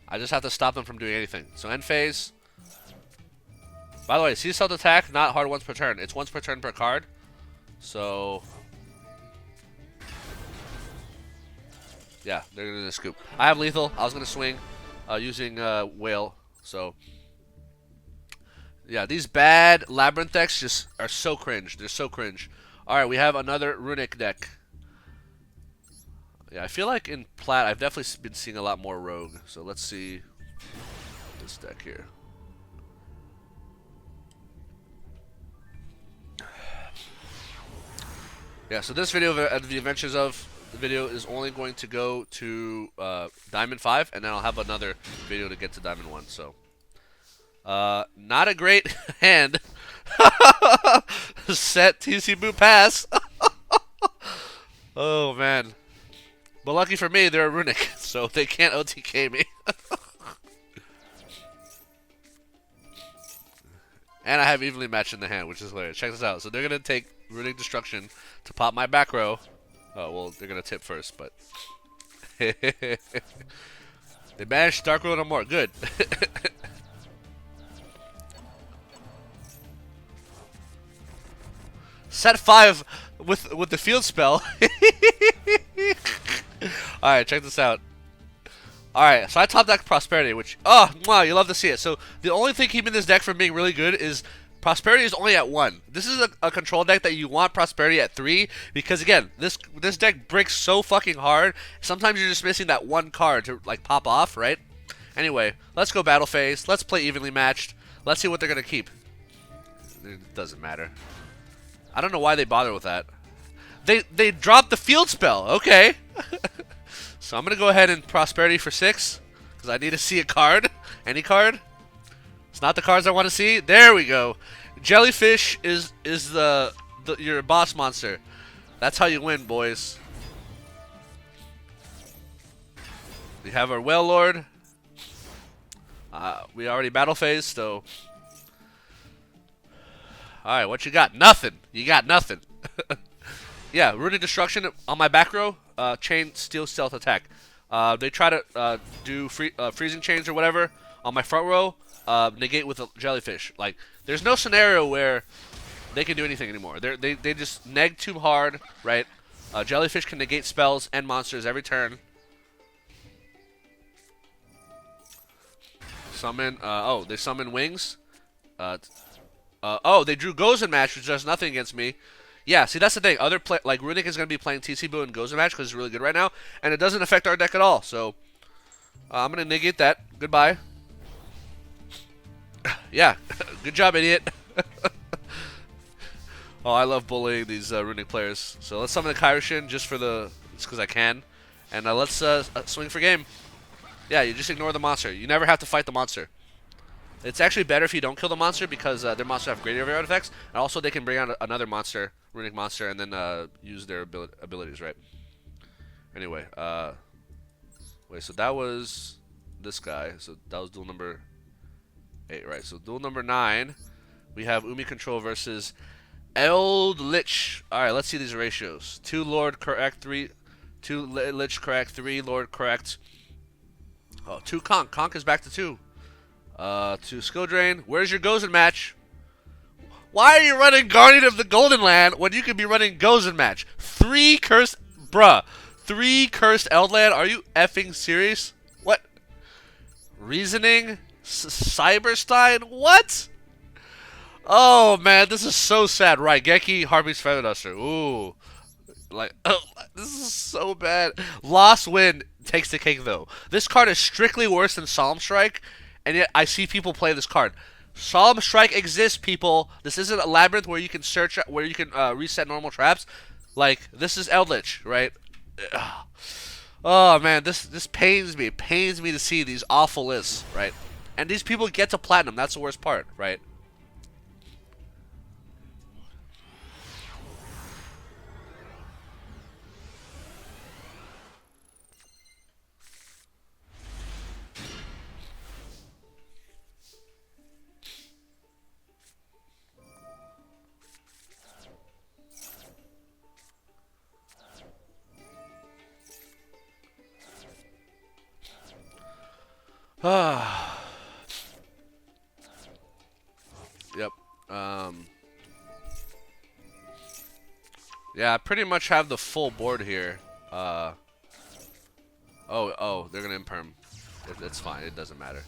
I just have to stop them from doing anything. So end phase. By the way, Sea Salt attack, not hard once per turn. It's once per turn per card. So yeah, they're gonna scoop. I have lethal. I was gonna swing using Whale, so yeah, these bad Labrynth decks just are so cringe. They're so cringe. Alright, we have another Runick deck. Yeah, I feel like in Plat, I've definitely been seeing a lot more Rogue. So let's see this deck here. Yeah, so this video of the Adventures of the video is only going to go to Diamond 5, and then I'll have another video to get to Diamond 1, so... not a great hand. Set TC Boot Pass. Oh man. But lucky for me, they're a Runick, so they can't OTK me. And I have evenly matched in the hand, which is hilarious. Check this out. So they're gonna take Runick Destruction to pop my back row. Oh well, they're gonna tip first, but they banished Dark World no more. Good. Set 5 with the field spell. Alright, check this out. Alright, so I top deck Prosperity, which, oh, wow, you love to see it. So the only thing keeping this deck from being really good is Prosperity is only at 1. This is a control deck that you want Prosperity at 3, because again, this deck breaks so fucking hard, sometimes you're just missing that one card to, like, pop off, right? Anyway, let's go battle phase, let's play evenly matched, let's see what they're gonna keep. It doesn't matter. I don't know why they bother with that. They dropped the field spell, okay. So I'm going to go ahead and Prosperity for 6, because I need to see a card. Any card. It's not the cards I want to see. There we go. Jellyfish is your boss monster. That's how you win, boys. We have our Whale Lord. We already battle phase, so... Alright, what you got? Nothing. You got nothing. Yeah, Runick Destruction on my back row. Chain, Steel, Stealth, Attack. They try to do Freezing Chains or whatever on my front row. Negate with a Jellyfish. Like, there's no scenario where they can do anything anymore. They just neg too hard, right? Jellyfish can negate spells and monsters every turn. Summon. Oh, they summon Wings. Oh, they drew Gozen Match, which does nothing against me. Yeah, see, that's the thing. Like Runick is going to be playing TC Boo and Gozen Match because it's really good right now, and it doesn't affect our deck at all. So I'm going to negate that. Goodbye. Yeah, good job, idiot. Oh, I love bullying these Runick players. So let's summon the Kairyu-Shin just because I can, and let's swing for game. Yeah, you just ignore the monster. You never have to fight the monster. It's actually better if you don't kill the monster because their monsters have greater artifacts, and also they can bring out another monster, Runick monster, and then use their abilities, right? Anyway, wait, so that was this guy. So that was duel number 8, right? So duel number 9, we have Umi Control versus Eldlich. All right, let's see these ratios. 2 Lord correct, 2 Lich correct, 3 Lord correct. Oh, 2 Conk. Conk is back to 2. 2 Skill Drain. Where's your Gozen Match? Why are you running Guardian of the Golden Land when you could be running Gozen Match? 3 cursed... Bruh. 3 cursed Eldland? Are you effing serious? What? Reasoning? Cyberstein? What? Oh, man. This is so sad. Right. Geki, Harpy's Feather Duster. Ooh. Like, oh, this is so bad. Lost Wind takes the cake, though. This card is strictly worse than Solemn Strike. And yet, I see people play this card. Solemn Strike exists, people. This isn't a Labrynth where you can search, where you can reset normal traps. Like, this is Eldlich, right? Ugh. Oh, man, this pains me. It pains me to see these awful lists, right? And these people get to Platinum. That's the worst part, right? Yep. Yeah, I pretty much have the full board here. Oh, they're gonna imperm. It's fine. It doesn't matter.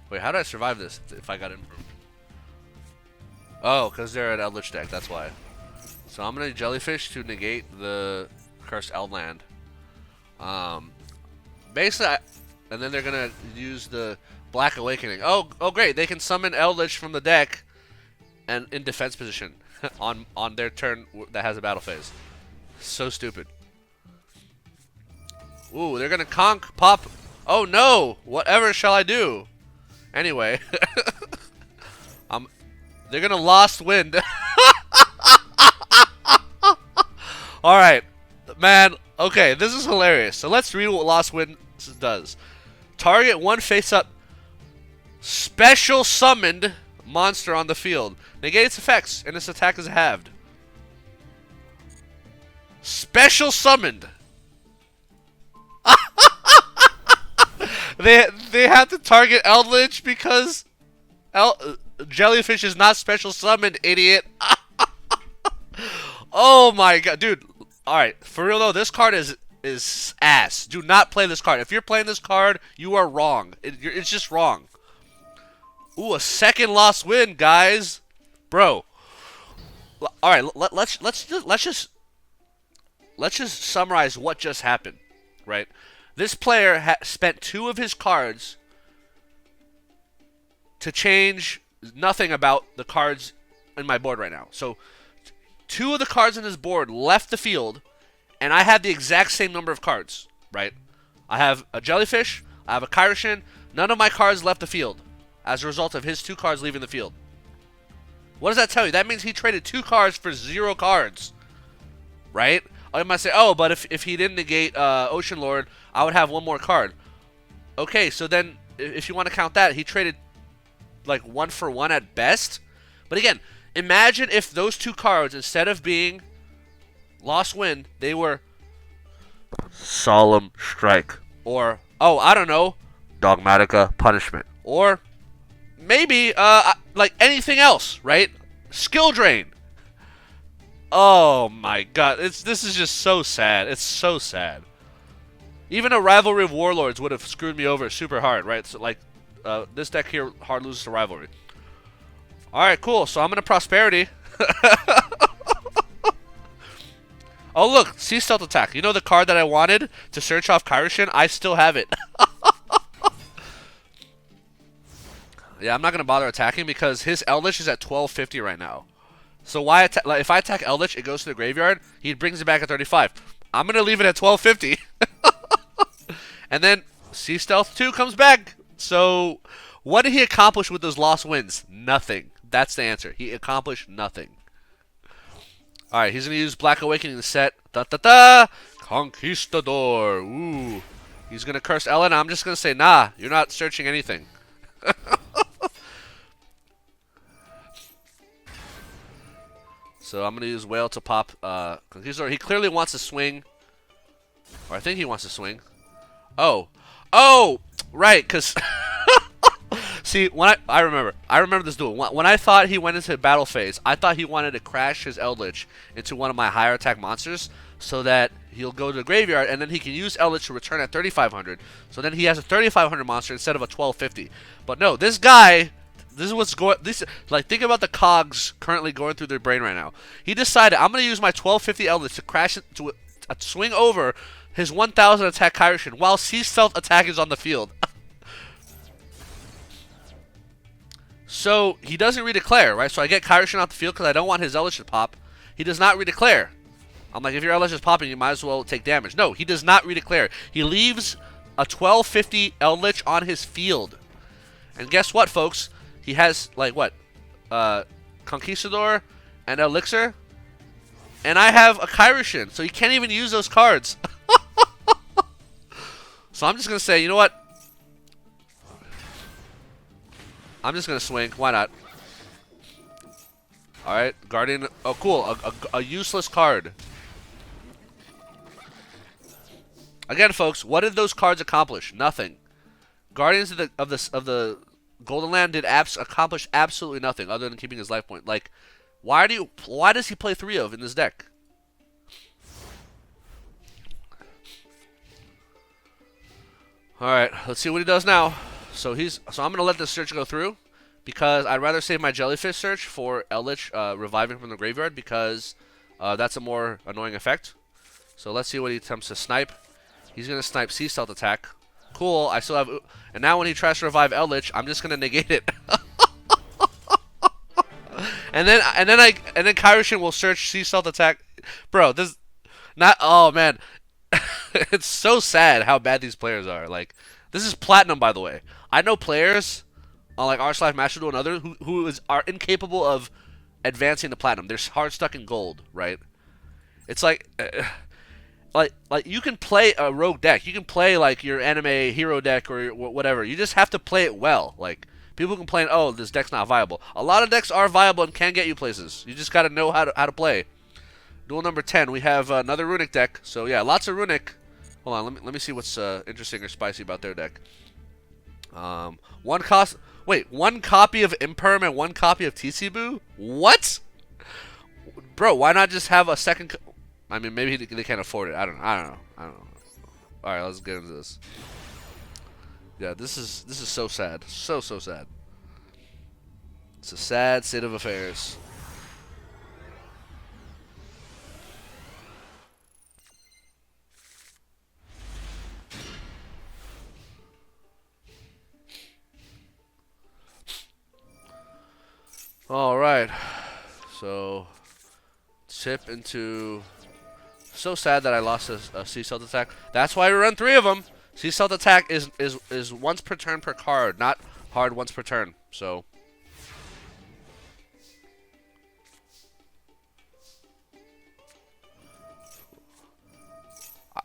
Wait, how did I survive this if I got impermed? Oh, because they're an Eldlich deck. That's why. So I'm gonna Jellyfish to negate the Cursed Eldland. Basically, and then they're gonna use the Black Awakening. Oh, great! They can summon Eldlich from the deck, and in defense position on their turn that has a battle phase. So stupid. Ooh, they're gonna conk pop. Oh no! Whatever shall I do? Anyway, they're gonna Lost Wind. All right, man. Okay, this is hilarious. So let's read what Lost Wind does. Target one face-up special summoned monster on the field. Negate its effects, and its attack is halved. Special summoned. They have to target Eldlich because Jellyfish is not special summoned, idiot. Oh my god, dude. All right, for real though, this card is is ass. Do not play this card. If you're playing this card, you are wrong. It's just wrong. Ooh, a second lost win, guys. Bro. All right, let's just summarize what just happened, right? This player spent 2 of his cards to change nothing about the cards in my board right now. So 2 of the cards in his board left the field, and I had the exact same number of cards, right? I have a Jellyfish, I have a Kairyu-Shin. None of my cards left the field as a result of his 2 cards leaving the field. What does that tell you? That means he traded 2 cards for 0 cards, right? I might say, oh, but if he didn't negate Ocean Lord, I would have 1 more card. Okay, so then if you want to count that, he traded like 1 for 1 at best. But again, imagine if those 2 cards, instead of being Lost Win, they were Solemn Strike. Or, oh, I don't know, Dogmatica Punishment. Or maybe, like anything else, right? Skill Drain. Oh my god, this is just so sad. It's so sad. Even a Rivalry of Warlords would have screwed me over super hard, right? So like, this deck here hard loses to Rivalry. Alright, cool. So I'm in a Prosperity. Oh look, Sea Stealth Attack. You know the card that I wanted to search off Kairyu-Shin? I still have it. Yeah, I'm not going to bother attacking because his Eldlich is at 1250 right now. So why like, if I attack Eldlich, it goes to the graveyard. He brings it back at 35. I'm going to leave it at 1250. And then Sea Stealth 2 comes back. So what did he accomplish with those lost wins? Nothing. That's the answer. He accomplished nothing. Alright, he's going to use Black Awakening to set. Da-da-da! Conquistador. Ooh. He's going to curse Ellen. I'm just going to say, nah, you're not searching anything. So I'm going to use Whale to pop Conquistador. He clearly wants to swing. Or I think he wants to swing. Oh. Oh! Right, because... See, when I remember this duel. When I thought he went into battle phase, I thought he wanted to crash his Eldlich into one of my higher attack monsters so that he'll go to the graveyard and then he can use Eldlich to return at 3,500. So then he has a 3,500 monster instead of a 1,250. But no, this guy, this is what's going. Like, think about the cogs currently going through their brain right now. He decided I'm going to use my 1,250 Eldlich to crash it to swing over his 1,000 attack Kairyu-Shin while Sea Stealth attack is on the field. So, he doesn't redeclare, right? So I get Kairyu-Shin off the field because I don't want his Eldlich to pop. He does not redeclare. I'm like, if your Eldlich is popping, you might as well take damage. No, he does not redeclare. He leaves a 1,250 Eldlich on his field. And guess what, folks? He has, like, what? Conquistador and Elixir. And I have a Kairyu-Shin, so he can't even use those cards. So I'm just going to say, you know what? I'm just going to swing. Why not? Alright, Guardian. Oh, cool. A useless card. Again, folks, what did those cards accomplish? Nothing. Guardians of the Golden Land did accomplish absolutely nothing other than keeping his life point. Like, why does he play 3 of in this deck? Alright, let's see what he does now. So I'm gonna let this search go through because I'd rather save my Jellyfish search for Eldlich reviving from the graveyard because that's a more annoying effect. So let's see what he attempts to snipe. He's gonna snipe Sea Stealth attack. Cool. I still have, and now when he tries to revive Eldlich, I'm just gonna negate it. and then Kairyu-Shin will search Sea Stealth attack. Bro, this not. Oh man, it's so sad how bad these players are. Like, this is platinum, by the way. I know players on like Arch Life, Master Duel, and others who are incapable of advancing to platinum. They're hard stuck in gold, right? It's like you can play a rogue deck. You can play like your anime hero deck or whatever. You just have to play it well. Like, people complain, oh, this deck's not viable. A lot of decks are viable and can get you places. You just got to know how to play. Duel number 10. We have another Runick deck. So yeah, lots of Runick. Hold on, let me see what's interesting or spicy about their deck. One copy of Imperm and 1 copy of TCBoo? What? Bro, why not just have a second? I mean, maybe they can't afford it. I don't know. All right, let's get into this. Yeah, this is so sad. So sad. It's a sad state of affairs. All right. So tip into. So sad that I lost a Sea Salt attack. That's why we run 3 of them. Sea Salt attack is once per turn per card, not hard once per turn. So.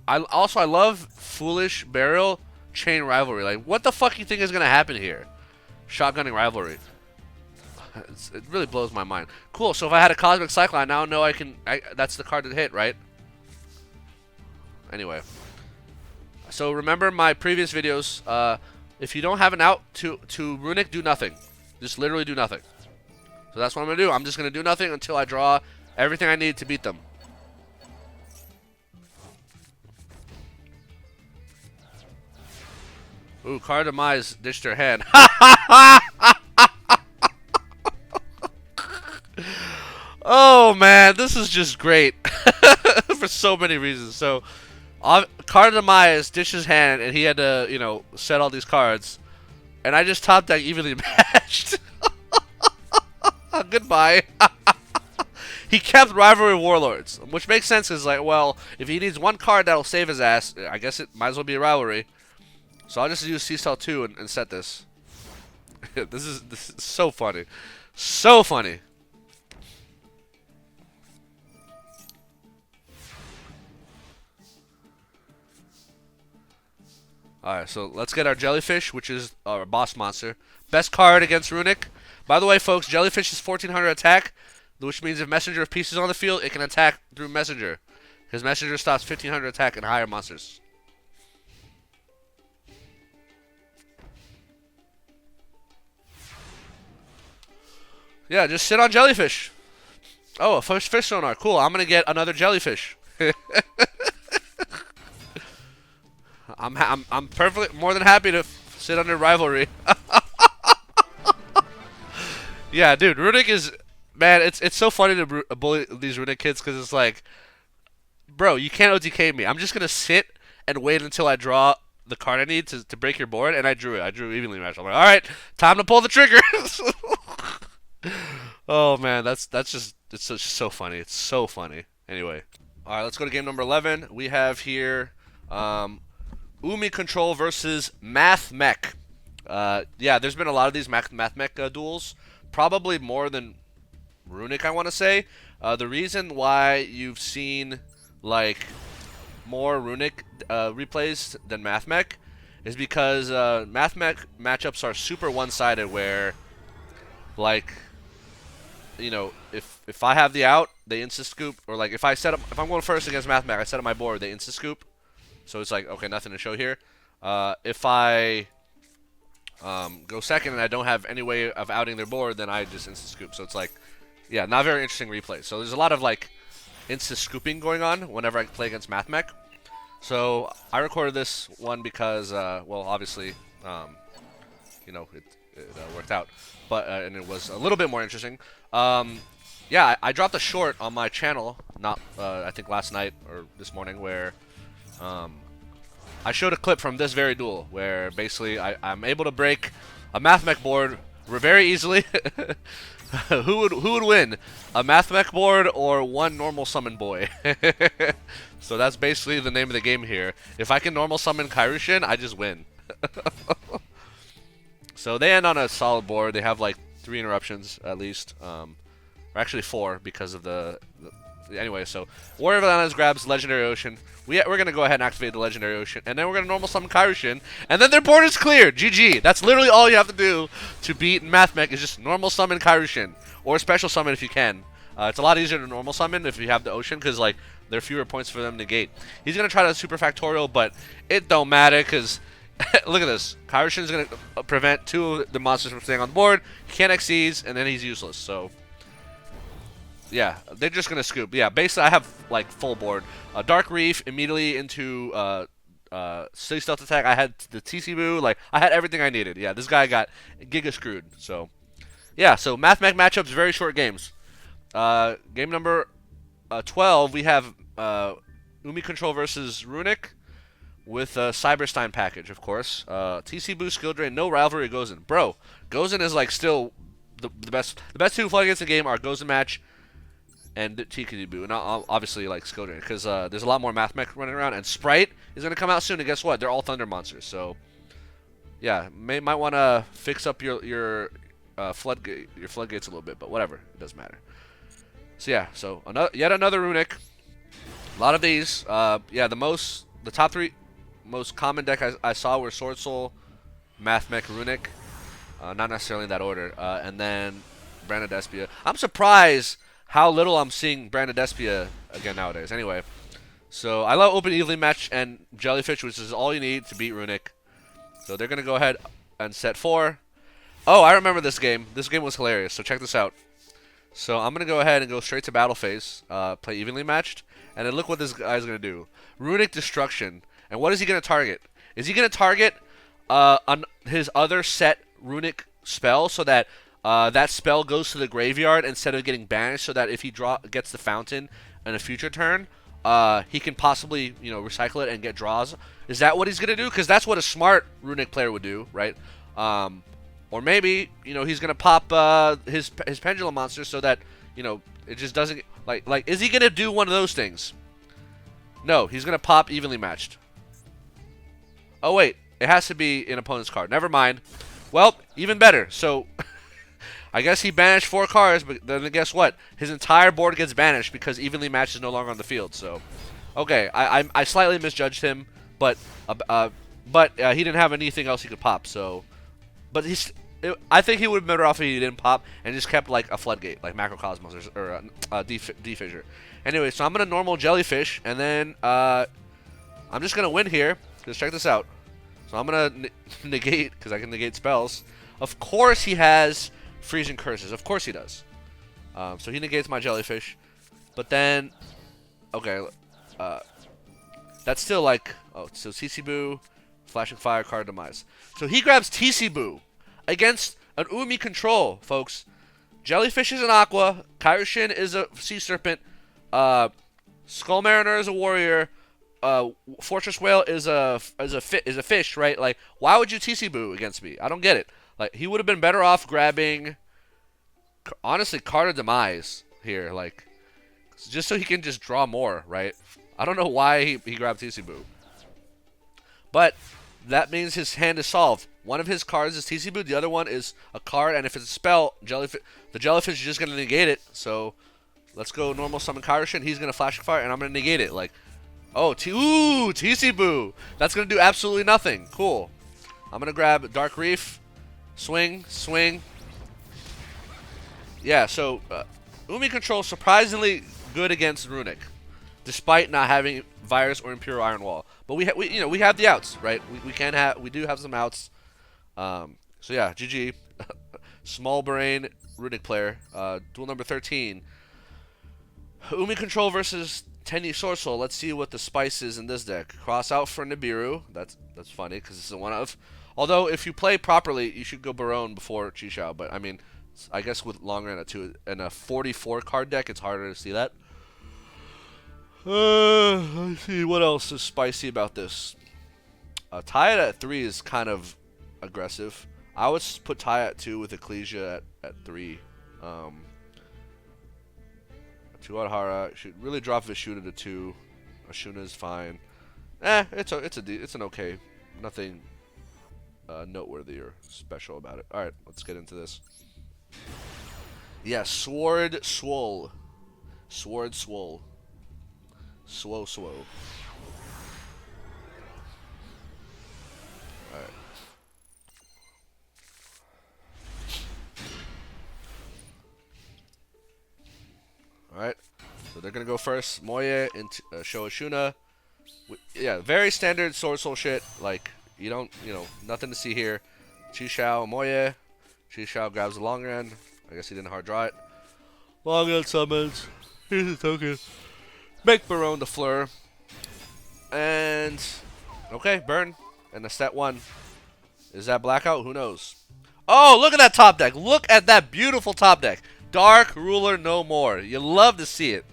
I love Foolish Burial Chain Rivalry. Like, what the fuck you think is gonna happen here? Shotgunning Rivalry. It really blows my mind. Cool. So if I had a Cosmic Cyclone, I now know I can. That's the card to hit, right? Anyway. So remember my previous videos. If you don't have an out to Runick, do nothing. Just literally do nothing. So that's what I'm gonna do. I'm just gonna do nothing until I draw everything I need to beat them. Ooh, card demise ditched her hand. Oh man, this is just great for so many reasons. So, card demise ditched his hand, and he had to, you know, set all these cards, and I just top deck evenly matched. Goodbye. He kept Rivalry Warlords, which makes sense. Is like, well, if he needs one card that'll save his ass, I guess it might as well be a Rivalry. So I'll just use C-Cell 2 and set this. This is so funny. So funny. Alright, so let's get our Jellyfish, which is our boss monster. Best card against Runick. By the way, folks, Jellyfish is 1400 attack, which means if Messenger of Peace is on the field, it can attack through Messenger. His Messenger stops 1500 attack and higher monsters. Yeah, just sit on Jellyfish. Oh, a first fish sonar. Cool. I'm gonna get another Jellyfish. I'm perfectly more than happy to sit under Rivalry. Yeah, dude, Runick is, man. It's so funny to bully these Runick kids because it's like, bro, you can't OTK me. I'm just gonna sit and wait until I draw the card I need to break your board, and I drew it. I drew evenly matched. I'm like, all right, time to pull the trigger. Oh man, that's just it's so funny. It's so funny. Anyway, all right, let's go to game number 11. We have here Umi Control versus Mathmech. Yeah, there's been a lot of these Mathmech duels, probably more than Runick, I want to say. The reason why you've seen like more Runick replays than Mathmech is because Mathmech matchups are super one-sided, where like, you know, if I have the out, they insta scoop, or like if I'm going first against Mathmech, I set up my board, they insta scoop. So it's like, okay, nothing to show here. If I go second and I don't have any way of outing their board, then I just insta scoop. So it's like, yeah, not very interesting replay. So there's a lot of like insta scooping going on whenever I play against Mathmech. So I recorded this one because, well, obviously, you know, it worked out, but and it was a little bit more interesting. Yeah, I dropped a short on my channel, not I think last night or this morning, where I showed a clip from this very duel where basically I'm able to break a Mathmech board very easily. Who would win, a Mathmech board or one normal summon boy? So that's basically the name of the game here. If I can normal summon Kairyu-Shin, I just win. So they end on a solid board. They have like 3 interruptions at least, or actually 4 because of the anyway. So Warrior of Atlantis grabs Legendary Ocean. We're gonna go ahead and activate the Legendary Ocean, and then we're gonna normal summon Kairyu-Shin, and then their board is cleared. GG. That's literally all you have to do to beat Mathmech, is just normal summon Kairyu-Shin, or special summon if you can. It's a lot easier to normal summon if you have the Ocean, because like there are fewer points for them to negate. He's gonna try to super factorial, but it don't matter because look at this. Kairyu-Shin is going to prevent 2 of the monsters from staying on the board. He can't Xyz, and then he's useless. So, yeah, they're just going to scoop. Yeah, basically, I have, like, full board. Dark Reef immediately into Silly Stealth Attack. I had the TC Boo. Like, I had everything I needed. Yeah, this guy got giga screwed. So, yeah, so Mathmech matchups, very short games. Game number 12, we have Umi Control versus Runick with a Cyberstein package, of course. TC Boo, Skill Drain, no rivalry Gozen. Bro, Gozen is like still the best. The best two floodgates in the game are Gozen Match and TC Boo. And obviously like Skill Drain, because there's a lot more Mathmech running around. And Sprite is going to come out soon, and guess what? They're all Thunder monsters. So, yeah, might want to fix up your floodgates a little bit, but whatever. It doesn't matter. So yeah, so yet another Runick. A lot of these. Yeah, the top three most common deck I saw were Swordsoul, Mathmech, Runick. Not necessarily in that order. And then Branded Despia. I'm surprised how little I'm seeing Branded Despia again nowadays. Anyway, so I love Open Evenly Match and Jellyfish, which is all you need to beat Runick. So they're gonna go ahead and set 4. Oh, I remember this game. This game was hilarious. So check this out. So I'm going to go ahead and go straight to battle phase, play evenly matched, and then look what this guy's going to do. Runick Destruction. And what is he going to target? Is he going to target his other set Runick spell so that that spell goes to the graveyard instead of getting banished, so that if he gets the fountain in a future turn, he can possibly recycle it and get draws? Is that what he's going to do? Because that's what a smart Runick player would do, right? Or maybe, he's going to pop his Pendulum monster so that, it just doesn't... Like, is he going to do one of those things? No, he's going to pop Evenly Matched. Oh, wait. It has to be an opponent's card. Never mind. Well, even better. So, I guess he banished 4 cards, but then guess what? His entire board gets banished because Evenly Matched is no longer on the field. So, okay. I slightly misjudged him, but he didn't have anything else he could pop, so... But I think he would have been better off if he didn't pop and just kept like a floodgate, like Macrocosmos or D-Fissure. Anyway, so I'm gonna normal Jellyfish, and then I'm just gonna win here. Just check this out. So I'm gonna negate, because I can negate spells. Of course he has Freezing Curses. Of course he does. So he negates my Jellyfish, but then okay, that's still like so TC Boo, Flashing Fire, card demise. So he grabs TC Boo against an Umi Control, folks. Jellyfish is an Aqua. Kairyu-Shin is a Sea Serpent. Skull Mariner is a Warrior. Fortress Whale is a fish, right? Like, why would you TC Boo against me? I don't get it. Like, he would have been better off grabbing, honestly, card of demise here, like, just so he can just draw more, right? I don't know why he grabbed TC Boo, but that means his hand is solved. One of his cards is TC Boo, the other one is a card, and if it's a spell, the Jellyfish is just going to negate it. So let's go normal summon Kairyu-Shin. He's going to Flash Fire, and I'm going to negate it. Like, oh, TC Boo. That's going to do absolutely nothing. Cool. I'm going to grab Dark Reef, swing. Yeah, so Umi Control surprisingly good against Runick, despite not having Virus or Imperial Iron Wall. But we have the outs, right? We do have some outs. So yeah, GG. Small brain Runick player. Duel number 13. Umi Control versus Tenyi Swordsoul. Let's see what the spice is in this deck. Cross out for Nibiru. That's funny because it's a one of. Although if you play properly, you should go Barone before Chixiao. But I mean, I guess with longer and a 44 card deck, it's harder to see that. Let's see what else is spicy about this. Tie it at 3 is kind of aggressive. I would put tie at 2 with Ecclesia at 3. 2 Adhara should really drop Vishuda to 2. Ashuna is fine. It's an okay. Nothing noteworthy or special about it. All right, let's get into this. Yeah, Swordsoul. Swordsoul. Swole. Alright. Alright. So they're gonna go first. Moye into Show Ashuna. Yeah, very standard Swordsoul shit. Like, you don't, nothing to see here. Chixiao, Moye. Chixiao grabs the long end. I guess he didn't hard draw it. Long end summons. Here's the token. Make Barone the Fleur. And Okay, burn. And the set 1. Is that blackout? Who knows? Oh, look at that top deck. Look at that beautiful top deck. Dark Ruler no more. You love to see it.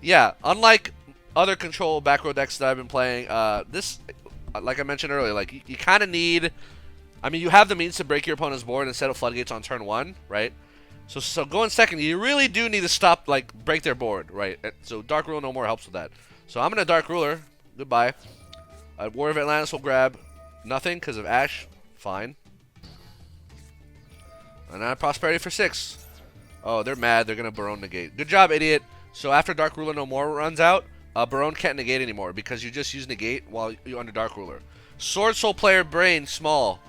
Yeah, unlike other control back row decks that I've been playing, this, like I mentioned earlier, like you kind of need, I mean, you have the means to break your opponent's board and set up floodgates on turn 1, right? So going second, you really do need to stop, like, break their board, right? So Dark Ruler no more helps with that. So I'm going to Dark Ruler. Goodbye. War of Atlantis will grab nothing because of Ash. Fine. And then Prosperity for 6. Oh, they're mad. They're going to Barone negate. Good job, idiot. So after Dark Ruler no more runs out, Barone can't negate anymore because you just use negate while you're under Dark Ruler. Swordsoul player brain small.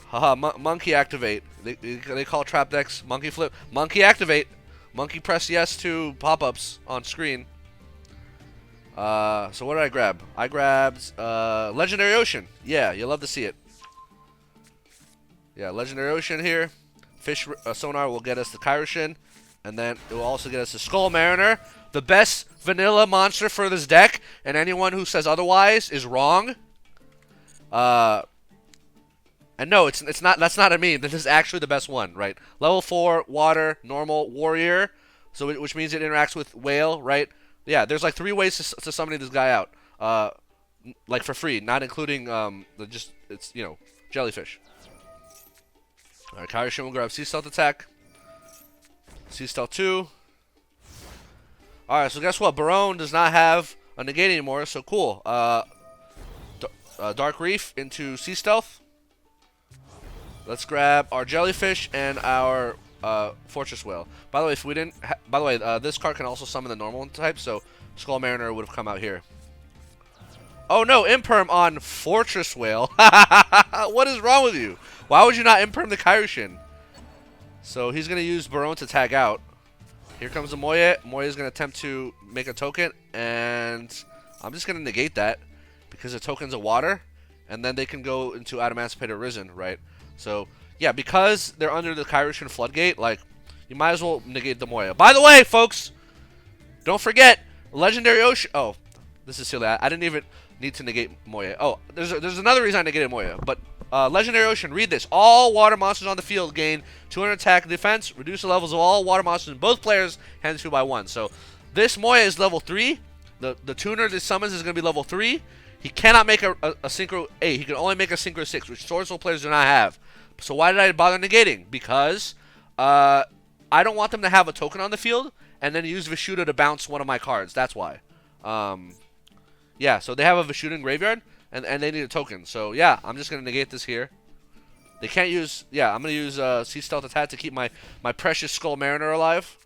Haha, monkey activate. They call trap decks monkey flip. Monkey activate. Monkey press yes to pop-ups on screen. So what did I grab? I grabbed Legendary Ocean. Yeah, you'll love to see it. Yeah, Legendary Ocean here. Fish Sonar will get us the Kairyu-Shin. And then it will also get us the Skull Mariner. The best vanilla monster for this deck. And anyone who says otherwise is wrong. And no, it's not. That's not a meme. This is actually the best one, right? Level 4, water, normal, warrior. So which means it interacts with whale, right? Yeah, there's like 3 ways to summon this guy out. Like for free, not including it's jellyfish. All right, Kairyu-Shin will grab Sea Stealth attack. Sea Stealth 2. All right, so guess what? Barone does not have a negate anymore, so cool. Dark Reef into Sea Stealth. Let's grab our jellyfish and our Fortress Whale. By the way, if we didn't, this card can also summon the normal type, so Skull Mariner would have come out here. Oh no, Imperm on Fortress Whale. What is wrong with you? Why would you not Imperm the Kairyu-Shin? So he's gonna use Barone to tag out. Here comes the Moye. Moye is gonna attempt to make a token, and I'm just gonna negate that because the token's a water, and then they can go into Adamancipator Risen, right? So, yeah, because they're under the Kairyu-Shin floodgate, like, you might as well negate the Moya. By the way, folks, don't forget, Legendary Ocean... Oh, this is silly. I didn't even need to negate Moya. Oh, there's another reason I negated Moya. But, Legendary Ocean, read this. All water monsters on the field gain 200 attack and defense. Reduce the levels of all water monsters in both players' hands 2 by 1. So, this Moya is level 3. The tuner this summons is going to be level 3. He cannot make a Synchro 8. He can only make a Synchro 6, which Swordsoul players do not have. So why did I bother negating? Because I don't want them to have a token on the field and then use Vishuda to bounce one of my cards. That's why. Yeah, so they have a Vishuda in graveyard, and they need a token. So, yeah, I'm just going to negate this here. They can't use... Yeah, I'm going to use Sea Stealth attack to keep my precious Skull Mariner alive.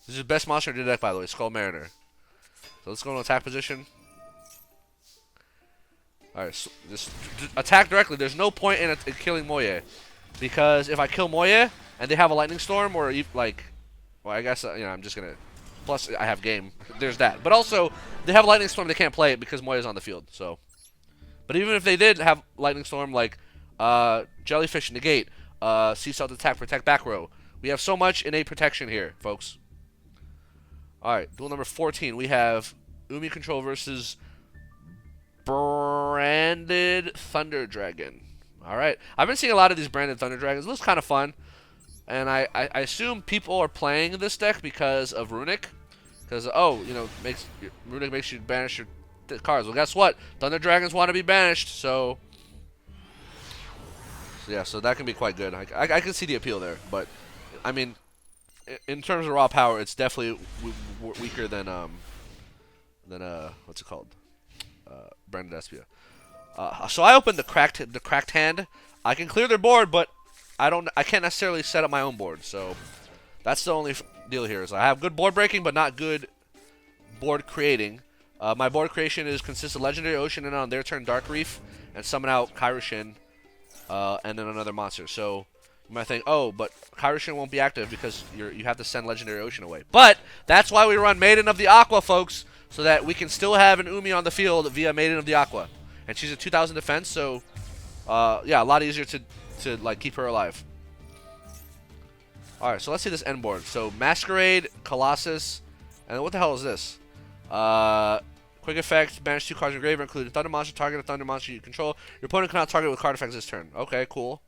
This is the best monster in the deck, by the way, Skull Mariner. So let's go into attack position. Alright, so just attack directly. There's no point in killing Moye. Because if I kill Moye and they have a Lightning Storm or, like... Well, I guess, I'm just going to... Plus, I have game. There's that. But also, they have Lightning Storm, they can't play it because Moye's on the field, so... But even if they did have Lightning Storm, like, Jellyfish negate, Sea Stealth attack, protect back row. We have so much innate protection here, folks. Alright, duel number 14. We have Umi Control versus... Branded Thunder Dragon. Alright. I've been seeing a lot of these Branded Thunder Dragons. It looks kind of fun. And I assume people are playing this deck because of Runick. Because, Runick makes you banish your cards. Well, guess what? Thunder Dragons want to be banished, so yeah, so that can be quite good. I can see the appeal there. But, I mean, in terms of raw power, it's definitely weaker than what's it called? Branded Despia. So I opened the cracked hand. I can clear their board, but I can't necessarily set up my own board. So that's the only deal here. Is I have good board breaking, but not good board creating. My board creation consists of Legendary Ocean and on their turn Dark Reef and summon out Kairyu-Shin and then another monster. So you might think, oh, but Kairyu-Shin won't be active because you have to send Legendary Ocean away. But that's why we run Maiden of the Aqua, folks. So that we can still have an Umi on the field via Maiden of the Aqua. And she's a 2,000 defense, so, yeah, a lot easier to like, keep her alive. Alright, so let's see this end board. So, Masquerade, Colossus, and what the hell is this? Quick effect, banish 2 cards in your graveyard, including Thunder Monster, target a Thunder Monster you control. Your opponent cannot target with card effects this turn. Okay, cool.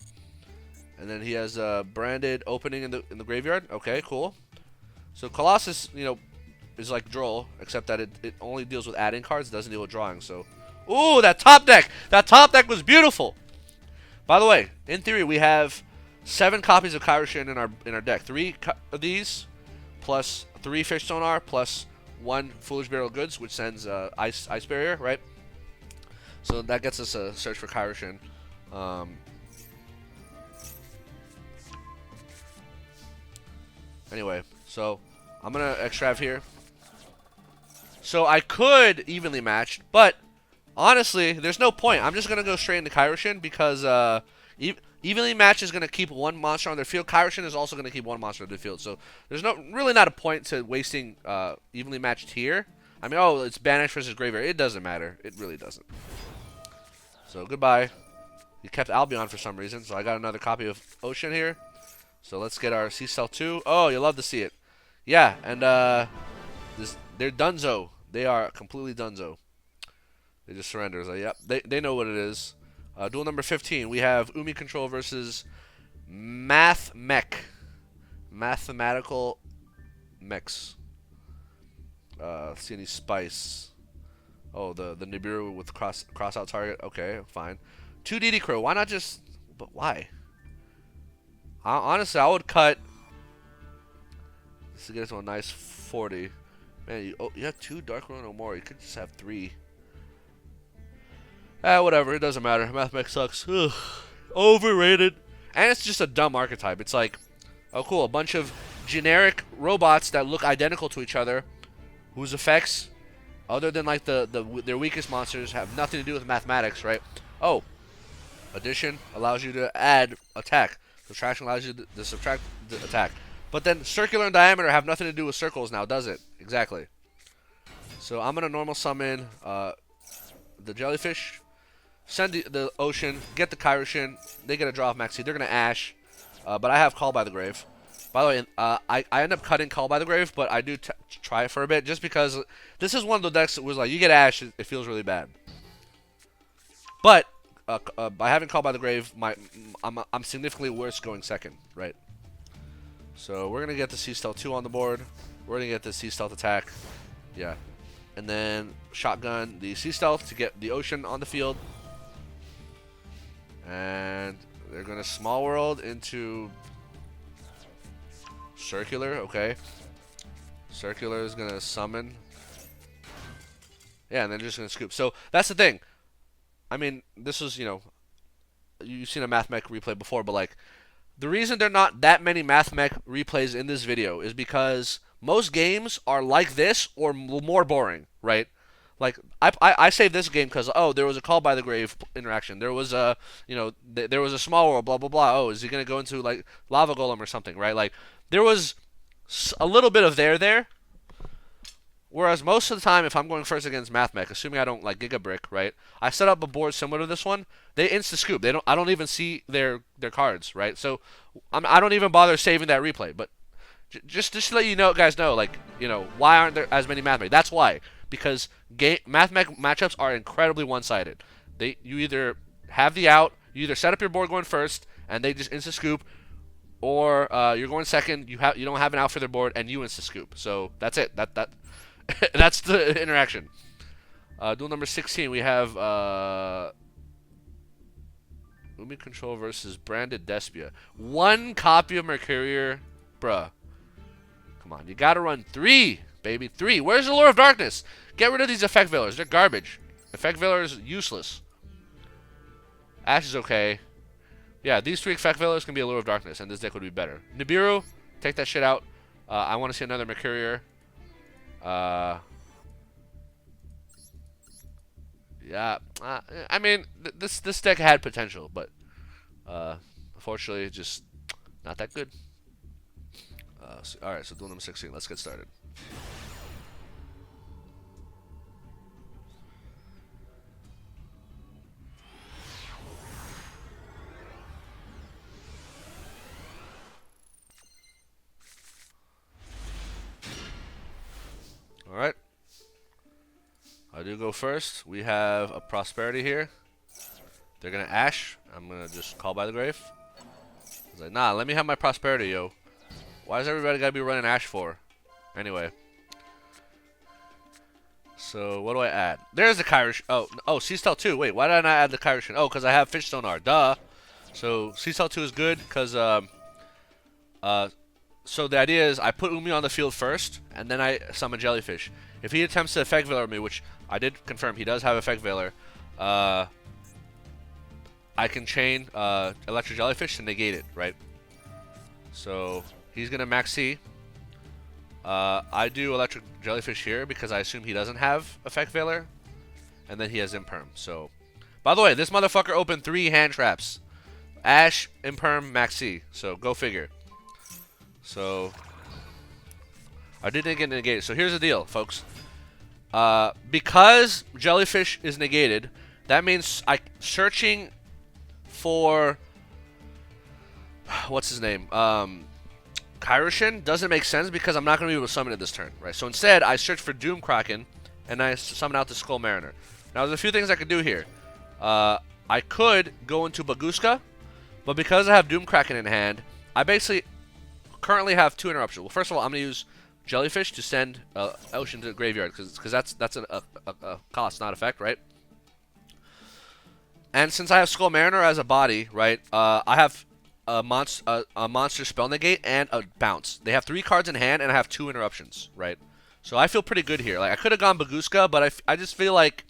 And then he has a branded opening in the graveyard. Okay, cool. So Colossus, you know, is like Droll, except that it only deals with adding cards, it doesn't deal with drawing. So, ooh, that top deck! That top deck was beautiful! By the way, in theory, we have 7 copies of Kairyu-Shin in our deck. 3 of these, plus 3 Fish Sonar, plus 1 Foolish Burial Goods, which sends Ice Barrier, right? So that gets us a search for Kairyu-Shin. Anyway, so I'm going to extrav here. So I could evenly match, but honestly, there's no point. I'm just going to go straight into Kairyu-Shin because evenly match is going to keep 1 monster on their field. Kairyu-Shin is also going to keep 1 monster on their field. So there's really not a point to wasting evenly matched here. I mean, oh, it's banished versus graveyard. It doesn't matter. It really doesn't. So goodbye. He kept Albion for some reason, so I got another copy of Ocean here. So let's get our Sea Cell 2. Oh, you'll love to see it. Yeah, and they're donezo. They are completely donezo. They just surrender. It's like, yep, they know what it is. Duel number 15. We have Umi Control versus Mathmech. Mathematical mechs. Let's see any spice. Oh, the Nibiru with cross out target. Okay, fine. 2 DD Crow. Why not just... But why? Honestly, I would cut... This to get us to a nice 40. Man, you have 2 Dark Ruin or more. You could just have 3. Whatever. It doesn't matter. Mathmech sucks. Ugh. Overrated. And it's just a dumb archetype. It's like, oh cool, a bunch of generic robots that look identical to each other, whose effects, other than like their weakest monsters, have nothing to do with mathematics, right? Oh, addition allows you to add attack. Subtraction allows you to subtract the attack. But then circular and diameter have nothing to do with circles now, does it? Exactly. So I'm going to normal summon the jellyfish, send the ocean, get the Kairyu-Shin. They get a draw of Maxi. They're going to Ash. But I have Call by the Grave. By the way, I end up cutting Call by the Grave, but I do try it for a bit just because this is one of the decks that was like, you get Ash, it feels really bad. But by having Call by the Grave, I'm significantly worse going second, right? So we're going to get the Sea Stealth 2 on the board. We're going to get the Sea Stealth attack. Yeah. And then shotgun the Sea Stealth to get the Ocean on the field. And they're going to Small World into Circular. Okay. Circular is going to summon. Yeah, and then just going to scoop. So that's the thing. I mean, this is, you know, you've seen a Mathmech replay before, but like, the reason there are not that many Mathmech replays in this video is because most games are like this or more boring, right? Like, I saved this game because, oh, there was a Call by the Grave interaction. There was a, you know, there was a Small World, blah, blah, blah. Oh, is he going to go into, like, Lava Golem or something, right? Like, there was a little bit of there. Whereas most of the time, if I'm going first against Mathmech, assuming I don't like Giga Brick, right? I set up a board similar to this one. They insta scoop. I don't even see their cards, right? So I don't even bother saving that replay. But just to let you know, guys know, like, you know, why aren't there as many Mathmech? That's why, because Mathmech matchups are incredibly one-sided. You either have the out, you either set up your board going first, and they just insta scoop, or you're going second. You don't have an out for their board, and you insta scoop. So that's it. That's the interaction. Duel number 16, we have Umi Control versus Branded Despia. 1 copy of Mercurier. Bruh. Come on, you gotta run 3, baby. 3. Where's the Lure of Darkness? Get rid of these Effect Veilers. They're garbage. Effect Veiler is useless. Ash is okay. Yeah, these 3 Effect Veilers can be a Lure of Darkness, and this deck would be better. Nibiru, take that shit out. I want to see another Mercurier. Yeah, I mean, this deck had potential, but unfortunately, just not that good. Alright, so duel number 16, let's get started. Alright. do go first. We have a Prosperity here. They're going to Ash. I'm going to just call by the grave. I was like, nah, let me have my Prosperity, yo. Why does everybody got to be running Ash for? Anyway. So, what do I add? There's the Kairyu-Shin. Oh, Seastell 2. Wait, why did I not add the Kairyu-Shin? Oh, because I have Fish Sonar. Duh. So, Seastell 2 is good because, so the idea is I put Umi on the field first, and then I summon Jellyfish. If he attempts to Effect Veiler me, which I did confirm he does have Effect Veiler, I can chain Electric Jellyfish to negate it, right? So, he's going to Max C. I do Electric Jellyfish here because I assume he doesn't have Effect Veiler, and then he has Imperm. So, by the way, this motherfucker opened 3 hand traps. Ash, Imperm, Max C. So, go figure. So, I didn't get negated. So, here's the deal, folks. Because Jellyfish is negated, that means searching for... What's his name? Kairyu-Shin doesn't make sense because I'm not going to be able to summon it this turn, right? So, instead, I search for Doom Kraken, and I summon out the Skull Mariner. Now, there's a few things I could do here. I could go into Bagooska, but because I have Doom Kraken in hand, I basically... currently have 2 interruptions. Well, first of all, I'm going to use Jellyfish to send Ocean to the graveyard because that's a cost, not effect, right? And since I have Skull Mariner as a body, right, I have a monster spell negate and a bounce. They have 3 cards in hand, and I have 2 interruptions, right? So I feel pretty good here. Like I could have gone Bagooska, but I just feel like,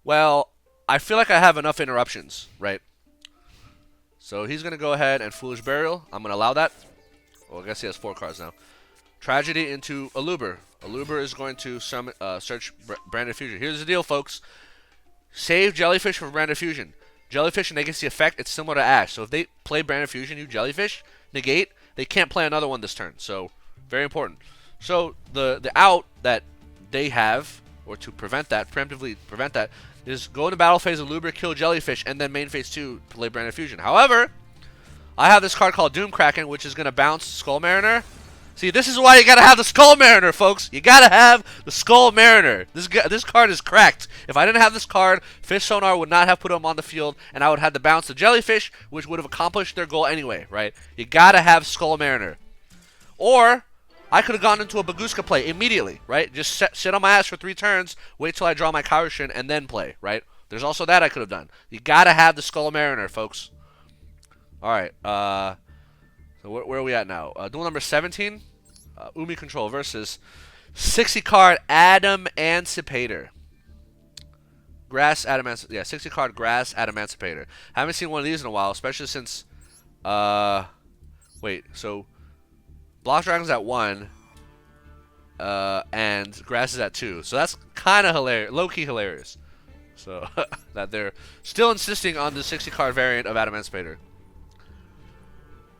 well, I feel like I have enough interruptions, right? So he's going to go ahead and Foolish Burial. I'm going to allow that. Well, I guess he has 4 cards now. Tragedy into Aluber. Aluber is going to search Branded Fusion. Here's the deal, folks. Save Jellyfish for Branded Fusion. Jellyfish negates the effect. It's similar to Ash. So if they play Branded Fusion, you Jellyfish, negate, they can't play another one this turn. So, very important. So, the out that they have, or to prevent that, preemptively prevent that, is go to battle phase Aluber, kill Jellyfish, and then main phase 2, play Branded Fusion. However... I have this card called Doom Kraken, which is going to bounce Skull Mariner. See, this is why you got to have the Skull Mariner, folks. You got to have the Skull Mariner. This card is cracked. If I didn't have this card, Fish Sonar would not have put him on the field, and I would have to bounce the Jellyfish, which would have accomplished their goal anyway, right? You got to have Skull Mariner. Or, I could have gone into a Bagooska play immediately, right? Just sit on my ass for 3 turns, wait till I draw my Kairyu-Shin, and then play, right? There's also that I could have done. You got to have the Skull Mariner, folks. Alright, so where are we at now? Duel number 17, Umi Control versus 60 card Adamancipator. Grass Adamancipator. Yeah, 60 card Grass Adamancipator. Haven't seen one of these in a while, especially since, wait, so Block Dragon's at 1, and Grass is at 2. So that's kind of hilarious, low-key hilarious. So, that they're still insisting on the 60 card variant of Adamancipator.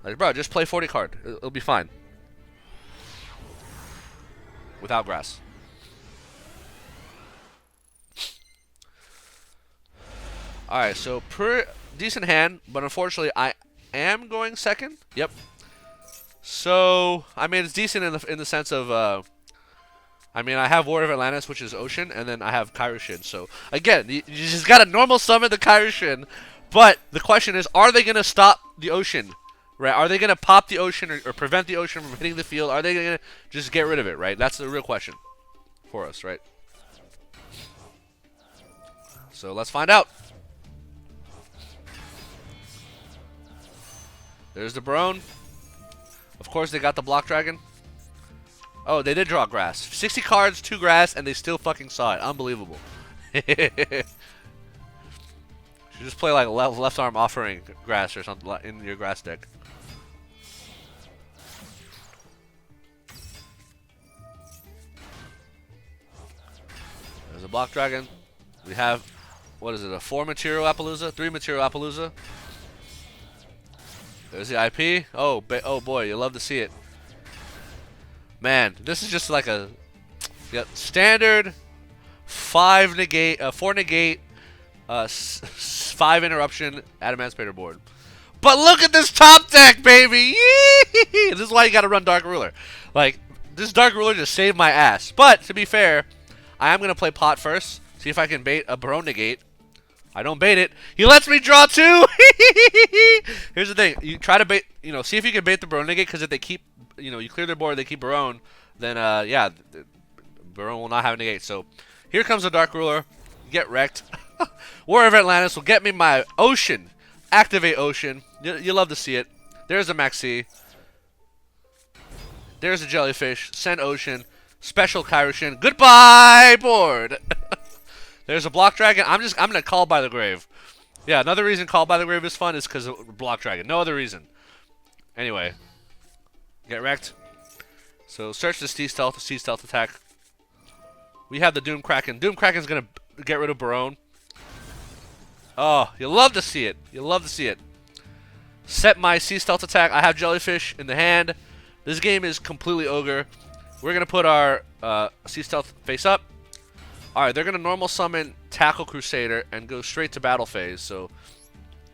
Like, bro, just play 40 card. It'll be fine. Without Grass. Alright, so decent hand, but unfortunately I am going second. Yep. So, I mean, it's decent in the sense of, I mean, I have Ward of Atlantis, which is Ocean, and then I have Kairyu-Shin. So, again, you just got to normal summon the Kairyu-Shin, but the question is, are they going to stop the Ocean? Right? Are they going to pop the Ocean or prevent the Ocean from hitting the field? Are they going to just get rid of it, right? That's the real question for us, right? So let's find out. There's the Barone. Of course, they got the Block Dragon. Oh, they did draw Grass. 60 cards, 2 Grass, and they still fucking saw it. Unbelievable. You just play like left arm offering Grass or something in your Grass deck. There's a Block Dragon. We have, what is it, a 4 material Appaloosa? 3 material Appaloosa. There's the IP. Oh boy, you love to see it. Man, this is just like a standard 4 negate, 5 interruption Adamancipator board. But look at this top deck, baby! Yee! This is why you gotta run Dark Ruler. Like, this Dark Ruler just saved my ass. But, to be fair, I am going to play pot first. See if I can bait a Barone Negate. I don't bait it. He lets me draw 2! Here's the thing. You try to bait, see if you can bait the Barone Negate, because if they keep, you clear their board, they keep Barone, then, yeah, Barone will not have a negate. So, here comes the Dark Ruler. Get wrecked. War of Atlantis will get me my Ocean. Activate Ocean. You love to see it. There's a Maxi. There's a Jellyfish. Send Ocean. Special Kairyu-Shin. Goodbye, board! There's a Block Dragon. I'm gonna Call by the Grave. Yeah, another reason Call by the Grave is fun is because of Block Dragon. No other reason. Anyway. Get wrecked. So search the Sea Stealth attack. We have the Doom Kraken. Doom Kraken's gonna get rid of Barone. Oh, you love to see it. You love to see it. Set my Sea Stealth attack. I have Jellyfish in the hand. This game is completely ogre. We're gonna put our Sea Stealth face up. Alright, they're going to normal summon Tackle Crusader and go straight to battle phase. So,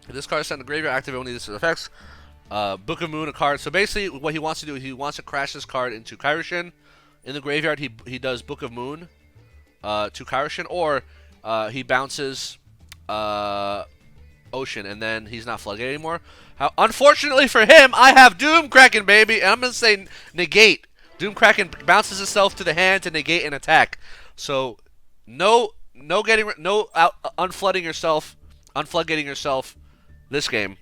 if this card is sent to the graveyard, activate only this effects. Book of Moon, a card. So basically, what he wants to do is he wants to crash this card into Kairyu-Shin. In the graveyard, he does Book of Moon to Kairyu-Shin, or he bounces Ocean, and then he's not Floodgate anymore. Unfortunately for him, I have Doom Kraken, baby, and I'm going to say negate. Doom Kraken bounces itself to the hand to negate an attack. So, unflooding unfloodgating yourself this game.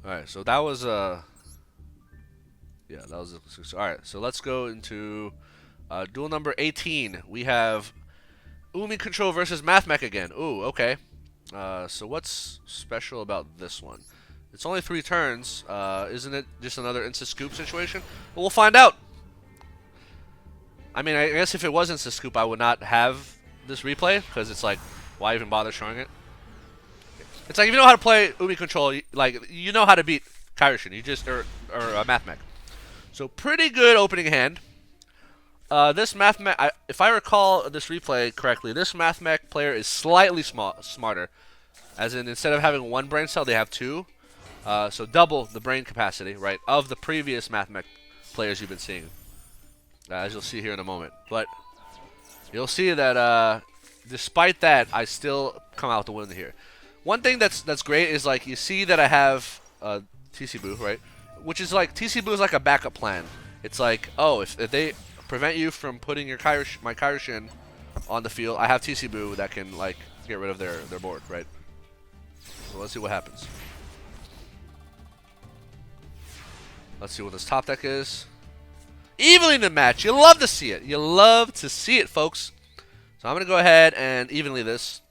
Alright, so that was yeah, that was alright, so let's go into duel number 18. We have Umi Control versus Mathmech again. Ooh, okay. So what's special about this one? It's only 3 turns. Isn't it just another instant scoop situation? Well, we'll find out. I mean, I guess if it wasn't the scoop, I would not have this replay, because it's like, why even bother showing it? It's like, if you know how to play Umi Control, like, you know how to beat Kairyu-Shin, or Mathmech. So, pretty good opening hand. This Mathmech, if I recall this replay correctly, this Mathmech player is slightly smarter. As in, instead of having 1 brain cell, they have 2. So, double the brain capacity, right, of the previous Mathmech players you've been seeing. As you'll see here in a moment. But you'll see that despite that, I still come out the winner here. One thing that's great is, like, you see that I have TC Boo, right? Which is like, TC Boo is like a backup plan. It's like, oh, if they prevent you from putting your my Kairyu-Shin on the field, I have TC Boo that can, like, get rid of their board, right? So let's see what happens. Let's see what this top deck is. Evenly in the match. You love to see it. You love to see it, folks. So I'm going to go ahead and evenly this.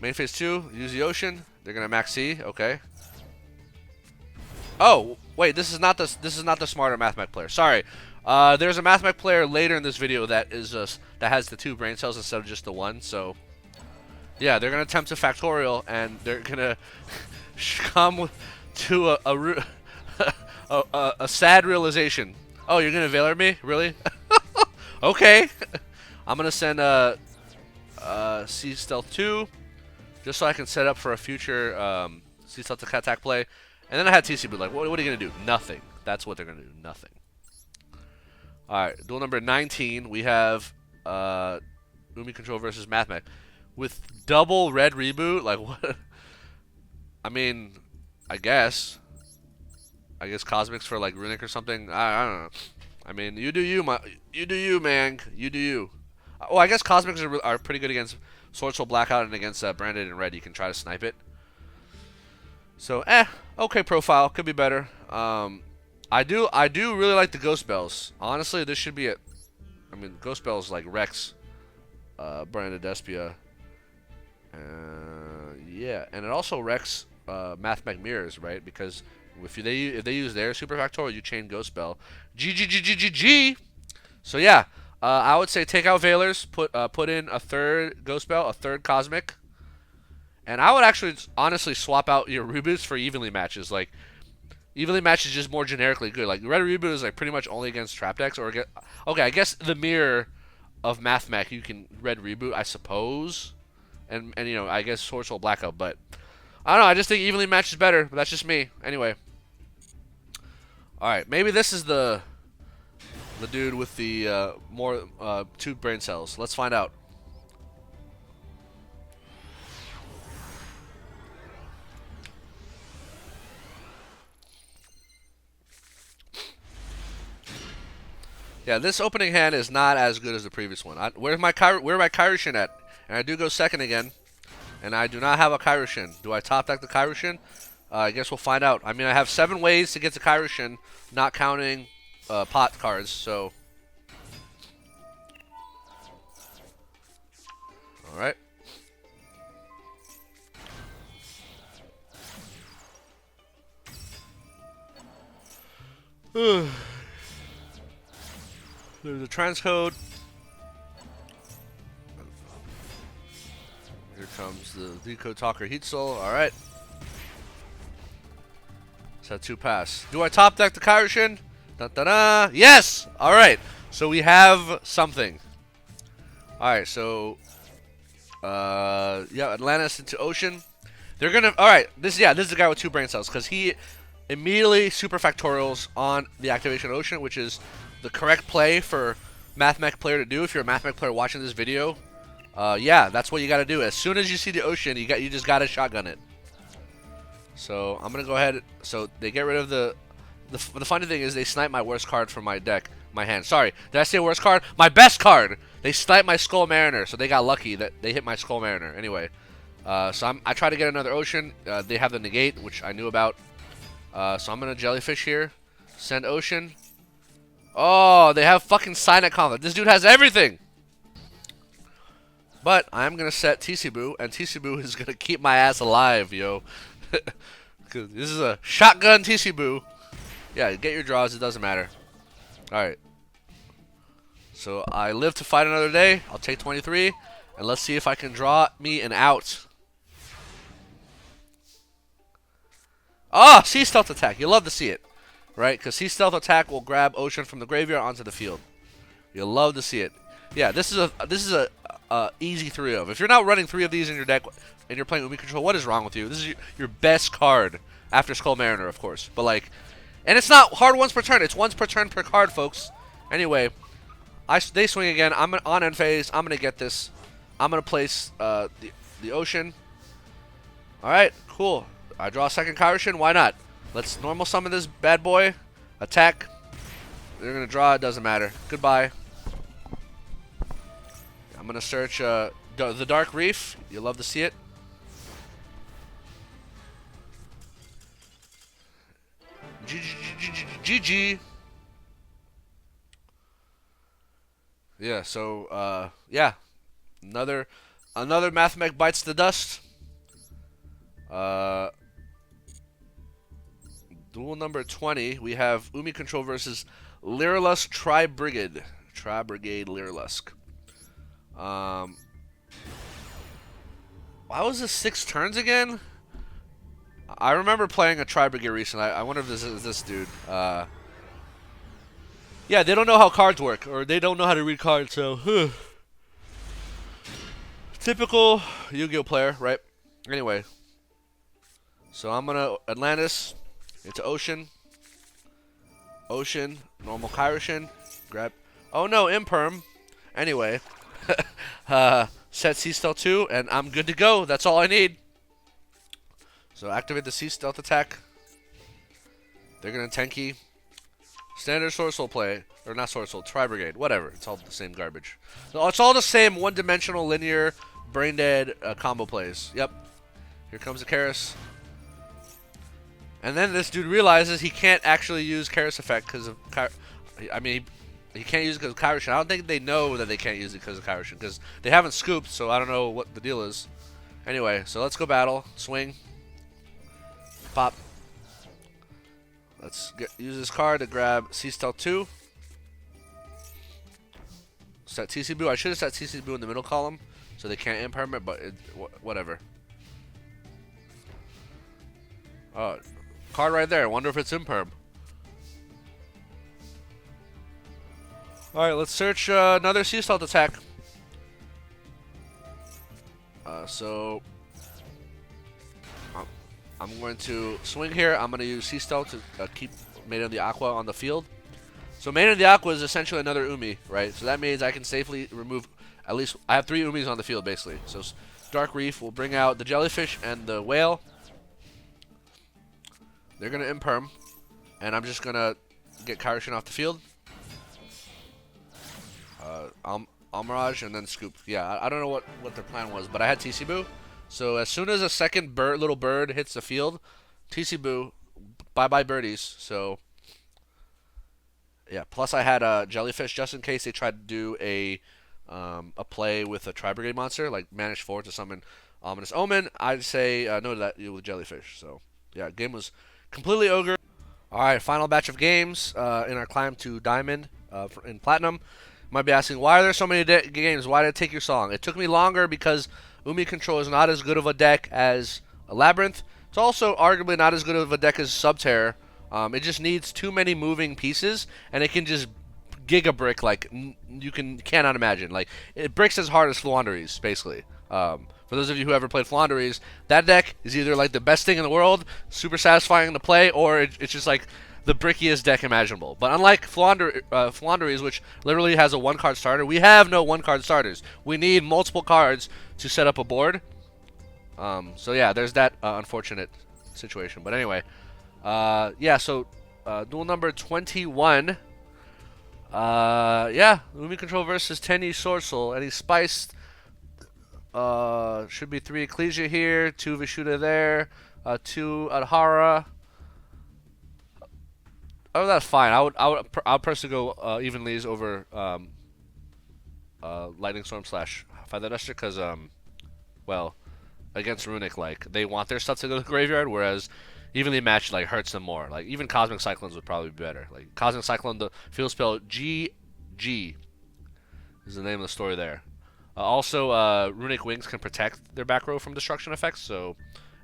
Main phase 2, use the Ocean. They're going to max C. Okay. Oh, wait, this is not the smarter Mathmech player. Sorry. There's a Mathmech player later in this video that has the 2 brain cells instead of just the 1. So yeah, they're going to attempt to factorial, and they're going to come to a sad realization. Oh, you're gonna Veiler me? Really? Okay. I'm gonna send Sea Stealth 2, just so I can set up for a future Sea Stealth attack play. And then I had TC Boo. Like, what are you gonna do? Nothing. That's what they're gonna do. Nothing. All right. Duel number 19. We have Umi Control versus Mathmech with double red reboot. Like, what? I mean, I guess Cosmics for, like, Runick or something. I don't know. I mean, you do you, man. You do you. Oh, I guess Cosmics are pretty good against Swordsoul Blackout, and against Branded and Red, you can try to snipe it. So, okay profile. Could be better. I do really like the Ghost Bells. Honestly, this should be it. I mean, Ghost Bells like Rex, Branded Despia. Yeah, and it also wrecks Mathmech Mirrors, right? Because if they use their Super Factorial, you chain Ghost Bell. G. So yeah, I would say take out Veilers, put in a 3rd Ghost Bell, a 3rd Cosmic, and I would actually honestly swap out your reboots for evenly matches. Like, evenly matches just more generically good. Like, red reboot is like pretty much only against trap decks, or okay, I guess the mirror of Mathmech you can red reboot, I suppose, and you know, I guess Swordsoul Blackout, but I don't know. I just think evenly match is better, but that's just me. Anyway. Alright, maybe this is the The dude with the more 2 brain cells. Let's find out. Yeah, this opening hand is not as good as the previous one. Where's my Kairyu-Shin at? And I do go second again, and I do not have a Kairyu-Shin. Do I top deck the Kairyu-Shin? I guess we'll find out. I mean, I have 7 ways to get to Kairyu-Shin, not counting pot cards. So, all right. There's a transcode. Here comes the decode talker heat soul. All right. It's had 2 pass. Do I top deck the Kairyu-Shin? Da da da. Yes. All right. So we have something. All right. So, yeah, Atlantis into Ocean. They're gonna. All right. This is the guy with 2 brain cells because he immediately super factorials on the activation Ocean, which is the correct play for Mathmech player to do. If you're a Mathmech player watching this video, yeah, that's what you got to do. As soon as you see the Ocean, you just got to shotgun it. So I'm gonna go ahead. So they get rid of the funny thing is they snipe my worst card from my deck, my hand. Sorry, did I say worst card? My best card. They sniped my Skull Mariner, so they got lucky that they hit my Skull Mariner. Anyway, so I try to get another Ocean. They have the negate, which I knew about. So I'm gonna Jellyfish here, send Ocean. Oh, they have fucking Signet Conflict. This dude has everything. But I'm gonna set TC-Boo, and TC-Boo is gonna keep my ass alive, yo. Cause this is a shotgun TC-Boo. Yeah, get your draws. It doesn't matter. All right. So I live to fight another day. I'll take 23, and let's see if I can draw me an out. Ah, Sea Stealth Attack. You love to see it, right? Because Sea Stealth Attack will grab Ocean from the graveyard onto the field. You'll love to see it. Yeah, this is a easy 3 of. If you're not running 3 of these in your deck and you're playing Umi Control, what is wrong with you? This is your best card after Skull Mariner, of course. But like, and it's not hard once per turn. It's once per turn per card, folks. Anyway, they swing again. I'm on end phase. I'm gonna get this. I'm gonna place the Ocean. All right, cool. I draw a second Kairyu-Shin. Why not? Let's normal summon this bad boy. Attack. They're gonna draw. It doesn't matter. Goodbye. I'm gonna search the Dark Reef. You'll love to see it. GG. Yeah. So yeah, another Mathmech bites the dust. Duel number 20. We have Umi Control versus Lyrilusc Tri-Brigade. Tri-Brigade Lyrilusc. Why was this 6 turns again? I remember playing a Tri-Brigade recently. I wonder if this is this dude. Yeah, they don't know how cards work, or they don't know how to read cards, so... Typical Yu-Gi-Oh player, right? Anyway. So I'm gonna Atlantis into Ocean. Ocean, normal Kairyu-Shin. Grab... Oh no, Imperm. Anyway. Set Sea Stealth 2, and I'm good to go. That's all I need. So activate the Sea Stealth attack. They're gonna Tenyi. Standard Swordsoul play. Or not Swordsoul, Tri-Brigade. Whatever. It's all the same garbage. So it's all the same one-dimensional, linear, brain-dead combo plays. Yep. Here comes the Kairyu. And then this dude realizes he can't actually use Kairyu effect because of... I mean, he can't use it because of Kairyu-Shin. I don't think they know that they can't use it because of Kairyu-Shin, because they haven't scooped, so I don't know what the deal is. Anyway, so let's go battle. Swing. Pop. Let's use this card to grab Sea Stealth 2. Set TC-Boo. I should have set TC-Boo in the middle column so they can't imperm it, but whatever. Card right there. I wonder if it's imperm. Alright, let's search another Sea Stealth attack. So I'm going to swing here. I'm going to use Sea Stealth to keep Maiden of the Aqua on the field. So Main of the Aqua is essentially another Umi, right? So that means I can safely remove at least... I have 3 Umis on the field, basically. So Dark Reef will bring out the Jellyfish and the Whale. They're going to Imperm. And I'm just going to get Kairyu-Shin off the field. Almirage and then Scoop. Yeah, I don't know what their plan was, but I had TC Boo. So as soon as a second little bird hits the field, TC Boo, bye-bye birdies. So... yeah, plus I had a Jellyfish just in case they tried to do a play with a Tri-Brigade monster, like Manage 4 to summon Ominous Omen. I'd say no to that with Jellyfish. So, yeah, game was completely ogre. Alright, final batch of games in our climb to Diamond in Platinum. You might be asking, why are there so many games? Why did it take you so long? It took me longer because Umi Control is not as good of a deck as a Labrynth. It's also arguably not as good of a deck as Subterror. It just needs too many moving pieces, and it can just giga brick like you cannot imagine. Like it bricks as hard as Floowandereeze, basically. For those of you who ever played Floowandereeze, that deck is either like the best thing in the world, super satisfying to play, or it's just like the brickiest deck imaginable. But unlike Floowandereeze, which literally has a 1-card starter, we have no 1-card starters. We need multiple cards to set up a board. So yeah, there's that unfortunate situation. But anyway. Yeah, so, duel number 21. Yeah, Umi Control versus Tenyi Swordsoul. And he spiced, should be 3 Ecclesia here, 2 Vishuddha there, 2 Adhara. Oh, that's fine. I would personally go, Evenleys over, Lightning Storm / Feather Duster, because, well, against Runick, like, they want their stuff to go to the graveyard, whereas evenly matched like hurts them more. Like even Cosmic Cyclones would probably be better. Like Cosmic Cyclone, the field spell GG is the name of the story there. Also, Runick Wings can protect their back row from destruction effects. So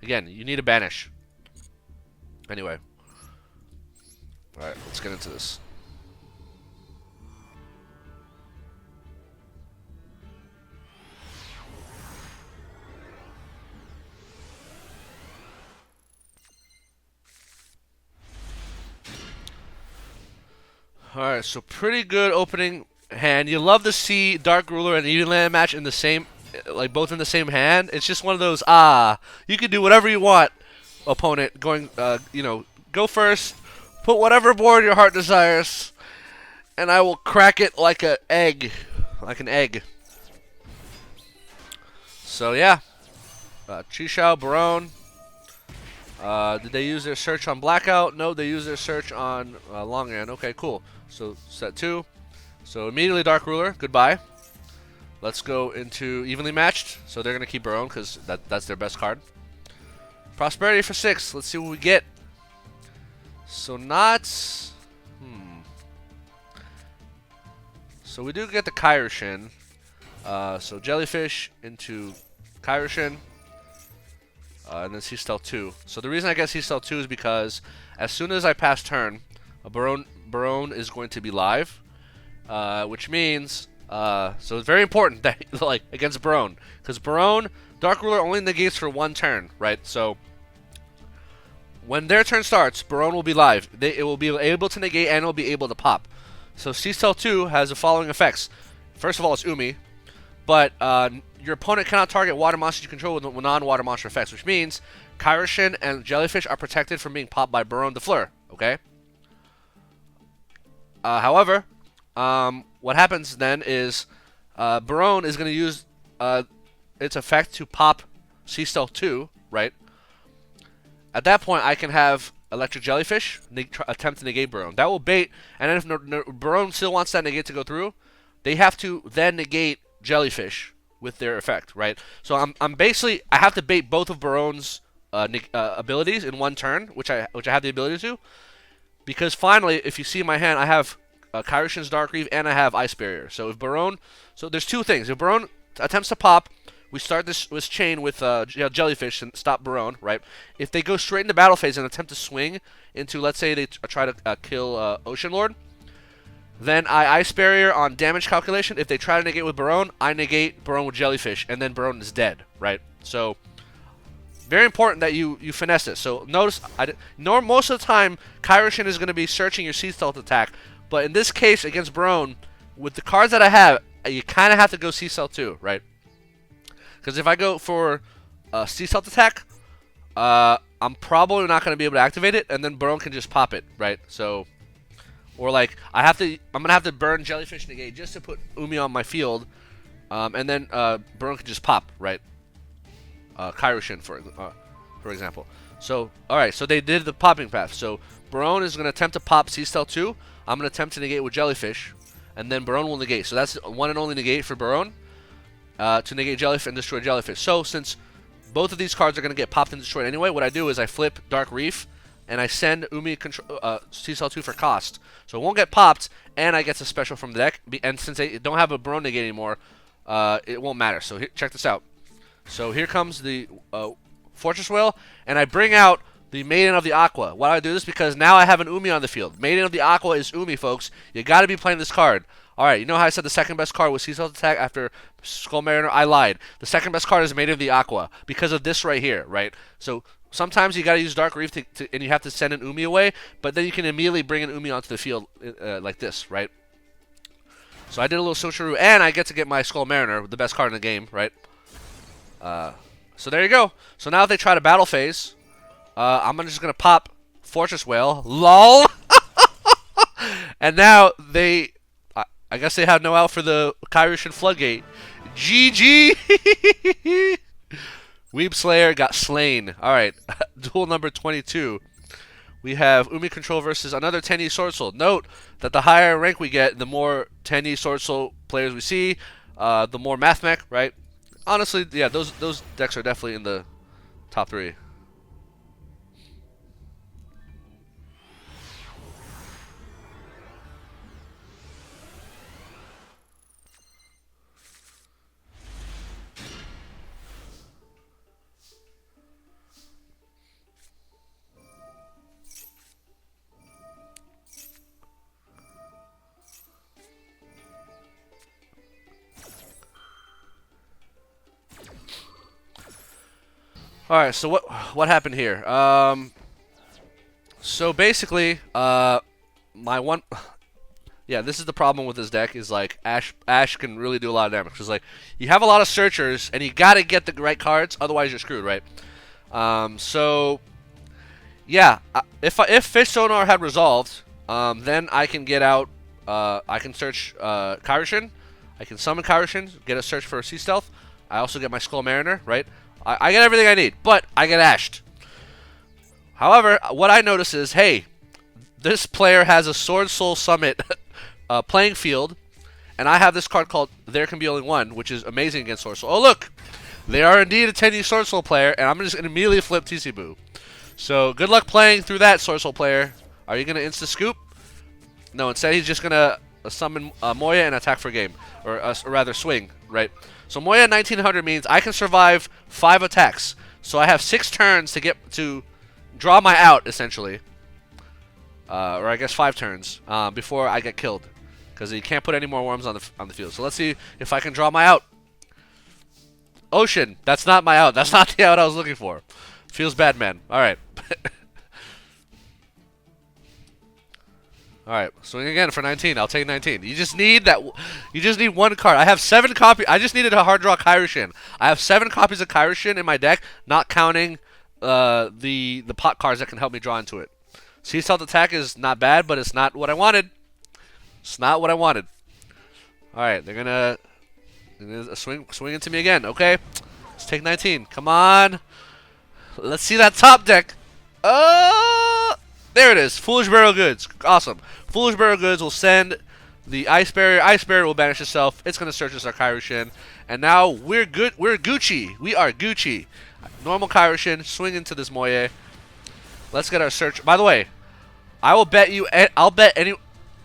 again, you need to banish. Anyway, all right, let's get into this. Alright, so pretty good opening hand. You love to see Dark Ruler and Eden Land match in the same, like both in the same hand. It's just one of those, you can do whatever you want, opponent. Going, you know, go first, put whatever board your heart desires, and I will crack it like an egg. Like an egg. So yeah, Chisao, Barone. Did they use their search on Blackout? No, they used their search on Longhand. Okay, cool. So set 2. So immediately Dark Ruler. Goodbye. Let's go into evenly matched. So they're gonna keep Barone because that's their best card. Prosperity for 6. Let's see what we get. So not. So we do get the Kairyu-Shin. So Jellyfish into Kairyu-Shin. And then C-Stealth 2. So the reason I get C-Stealth 2 is because as soon as I pass turn, a Barone is going to be live, which means so it's very important that like against Barone, because Barone Dark Ruler only negates for 1 turn, right? So when their turn starts, Barone will be live. It will be able to negate and it will be able to pop. So C-Stealth 2 has the following effects. First of all, it's Umi, but your opponent cannot target water monsters you control with non-water monster effects, which means Kairyu-Shin and Jellyfish are protected from being popped by Barone the Fleur, okay? However, what happens then is Barone is going to use its effect to pop C-Stealth 2, right? At that point, I can have Electric Jellyfish attempt to negate Barone. That will bait, and then if Barone still wants that negate to go through, they have to then negate Jellyfish with their effect, right? So I'm basically, I have to bait both of Barone's abilities in 1 turn, which I have the ability to, because finally, if you see my hand, I have Kairyu-Shin's Dark Reef and I have Ice Barrier. So if Barone, so there's 2 things. If Barone attempts to pop, we start this chain with Jellyfish and stop Barone, right? If they go straight into battle phase and attempt to swing into, let's say they try to kill Ocean Lord, then I Ice Barrier on damage calculation. If they try to negate with Barone, I negate Barone with Jellyfish, and then Barone is dead, right? So very important that you finesse it. So notice, most of the time, Kairyu-Shin is going to be searching your C-Stealth attack, But in this case, against Barone, with the cards that I have, you kind of have to go C-Cell too, right? Because if I go for C-Cell attack, I'm probably not going to be able to activate it, and then Barone can just pop it, right? So, or like, I'm going to have to burn Jellyfish Negate just to put Umi on my field, and then Barone can just pop, right? Kairyu-Shin, for example. So, alright, so they did the popping path. So, Barone is going to attempt to pop C-Cell 2. I'm going to attempt to negate with Jellyfish, and then Barone will negate. So that's one and only negate for Barone, to negate Jellyfish and destroy Jellyfish. So, since both of these cards are going to get popped and destroyed anyway, what I do is I flip Dark Reef, and I send Umi C-Cell 2 for cost. So it won't get popped, and I get a special from the deck. And since they don't have a Barone negate anymore, it won't matter. So check this out. So here comes the Fortress Whale, and I bring out the Maiden of the Aqua. Why do I do this? Because now I have an Umi on the field. Maiden of the Aqua is Umi, folks. You got to be playing this card. Alright, you know how I said the second best card was C-Cell attack after Skull Mariner? I lied. The second best card is Maiden of the Aqua because of this right here, right? So sometimes you got to use Dark Reef and you have to send an Umi away, but then you can immediately bring an Umi onto the field like this, right? So I did a little switcheroo, and I get to get my Skull Mariner, the best card in the game, right? So there you go. So now if they try to battle phase, I'm just going to pop Fortress Whale. LOL! And now they... I guess they have no out for the Kairyu-Shin Floodgate. GG! Weeb Slayer got slain. Alright, duel number 22. We have Umi Control versus another Tenyi Swordsoul. Note that the higher rank we get, the more Tenyi Swordsoul players we see, the more Mathmech, right? Honestly, yeah, those decks are definitely in the top 3. Alright, so what happened here? So basically, my one... Yeah, this is the problem with this deck, is like, Ash can really do a lot of damage. It's like, you have a lot of searchers, and you gotta get the right cards, otherwise you're screwed, right? So... Yeah, if Fish Sonar had resolved, then I can get out... I can search Kairyu-Shin. I can summon Kairyu-Shin, get a search for Sea Stealth. I also get my Skull Mariner, right? I get everything I need, but I get ashed. However, what I notice is, hey, this player has a Swordsoul Summit playing field, and I have this card called There Can Be Only One, which is amazing against Swordsoul. Oh, look! They are indeed a Tenyi Swordsoul player, and I'm just going to immediately flip TC Boo. So, good luck playing through that, Swordsoul player. Are you going to insta-scoop? No, instead he's just going to summon Moya and attack for game. Or rather, swing, right? So Moya 1900 means I can survive 5 attacks. So I have 6 turns to get to draw my out, essentially. Or I guess 5 turns before I get killed. Because you can't put any more worms on the field. So let's see if I can draw my out. Ocean. That's not my out. That's not the out I was looking for. Feels bad, man. Alright. Alright, swing again for 19. I'll take 19. You just need that. You just need 1 card. I have 7 copies. I just needed a hard draw Kairyu-Shin. I have 7 copies of Kairyu-Shin in my deck, not counting the pot cards that can help me draw into it. Sea Stealth attack is not bad, but it's not what I wanted. It's not what I wanted. Alright, they're gonna swing into me again. Okay, let's take 19. Come on. Let's see that top deck. There it is. Foolish Barrel Goods. Awesome. Foolish Barrel Goods will send the Ice Barrier. Ice Barrier will banish itself. It's going to search us our Kairyu-Shin. And now we're good. We're Gucci. We are Gucci. Normal Kairyu-Shin. Swing into this Moye. Let's get our search. By the way, I will bet you. I'll bet any.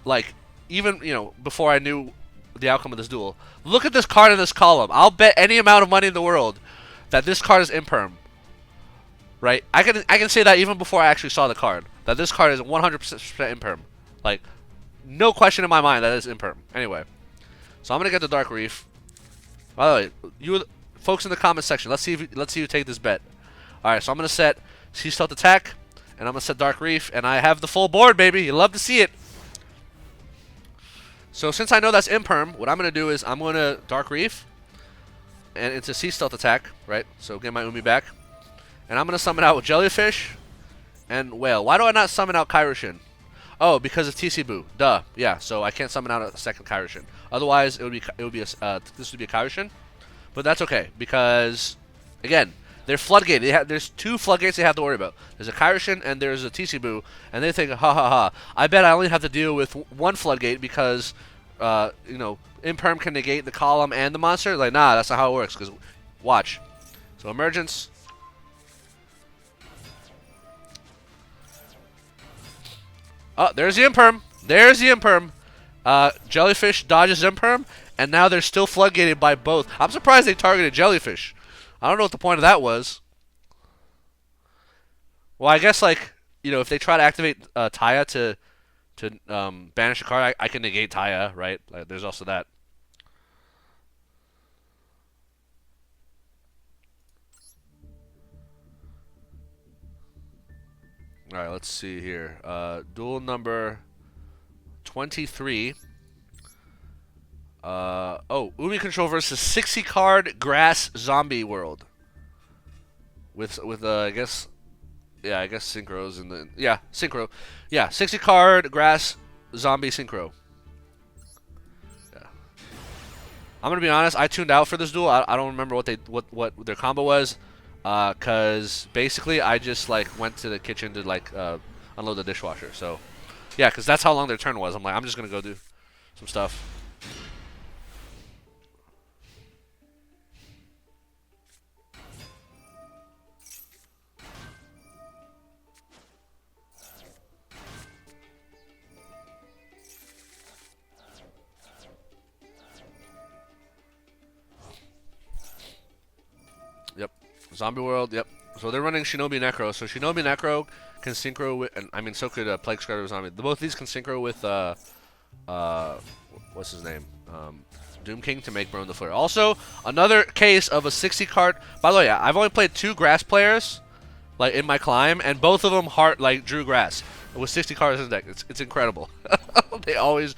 Like, even, you know, before I knew the outcome of this duel. Look at this card in this column. I'll bet any amount of money in the world that this card is imperm. Right? I can say that even before I actually saw the card. That this card is 100% imperm. Like, no question in my mind that it's imperm. Anyway. So I'm going to get the Dark Reef. By the way, you folks in the comment section, let's see you take this bet. Alright, so I'm going to set Sea Stealth attack. And I'm going to set Dark Reef. And I have the full board, baby. You love to see it. So since I know that's Imperm, what I'm going to do is I'm going to Dark Reef, and it's a Sea Stealth attack, right? So get my Umi back. And I'm going to summon out Jellyfish and Whale. Why do I not summon out Kairyu-Shin? Oh, because of TC Boo. Duh. Yeah, so I can't summon out a second Kairyu-Shin. Otherwise, this would be a Kairyu-Shin. But that's okay, because, again, they're floodgated. There's 2 floodgates they have to worry about. There's a Kairyu-Shin and there's a TC Boo, and they think, ha ha ha, I bet I only have to deal with 1 floodgate because, you know, Imperm can negate the column and the monster. Like, nah, that's not how it works, because, watch. So, Emergence. Oh, there's the Imperm. There's the Imperm. Jellyfish dodges Imperm, and now they're still floodgated by both. I'm surprised they targeted Jellyfish. I don't know what the point of that was. Well, I guess, like, you know, if they try to activate Taya to banish a card, I can negate Taya, right? Like, there's also that. Alright, let's see here. Duel number 23. Oh, Umi Control versus 60-card Grass Zombie World. With I guess, yeah, I guess Synchro's in the, yeah, Synchro. Yeah, 60-card Grass Zombie Synchro. Yeah. I'm gonna be honest, I tuned out for this duel. I don't remember what their combo was. Cause basically I just like went to the kitchen to like unload the dishwasher. So yeah, cause that's how long their turn was. I'm like, I'm just gonna go do some stuff. Yep. Zombie World, yep. So they're running Shinobi Necro. So Shinobi Necro can synchro with, and I mean, so could Plague Spreader Zombie. Both of these can synchro with, what's his name? Doom King to make Burn the Flare. Also, another case of a 60-card. By the way, I've only played 2 grass players, like in my climb, and both of them drew grass with 60 cards in the deck. It's incredible. they always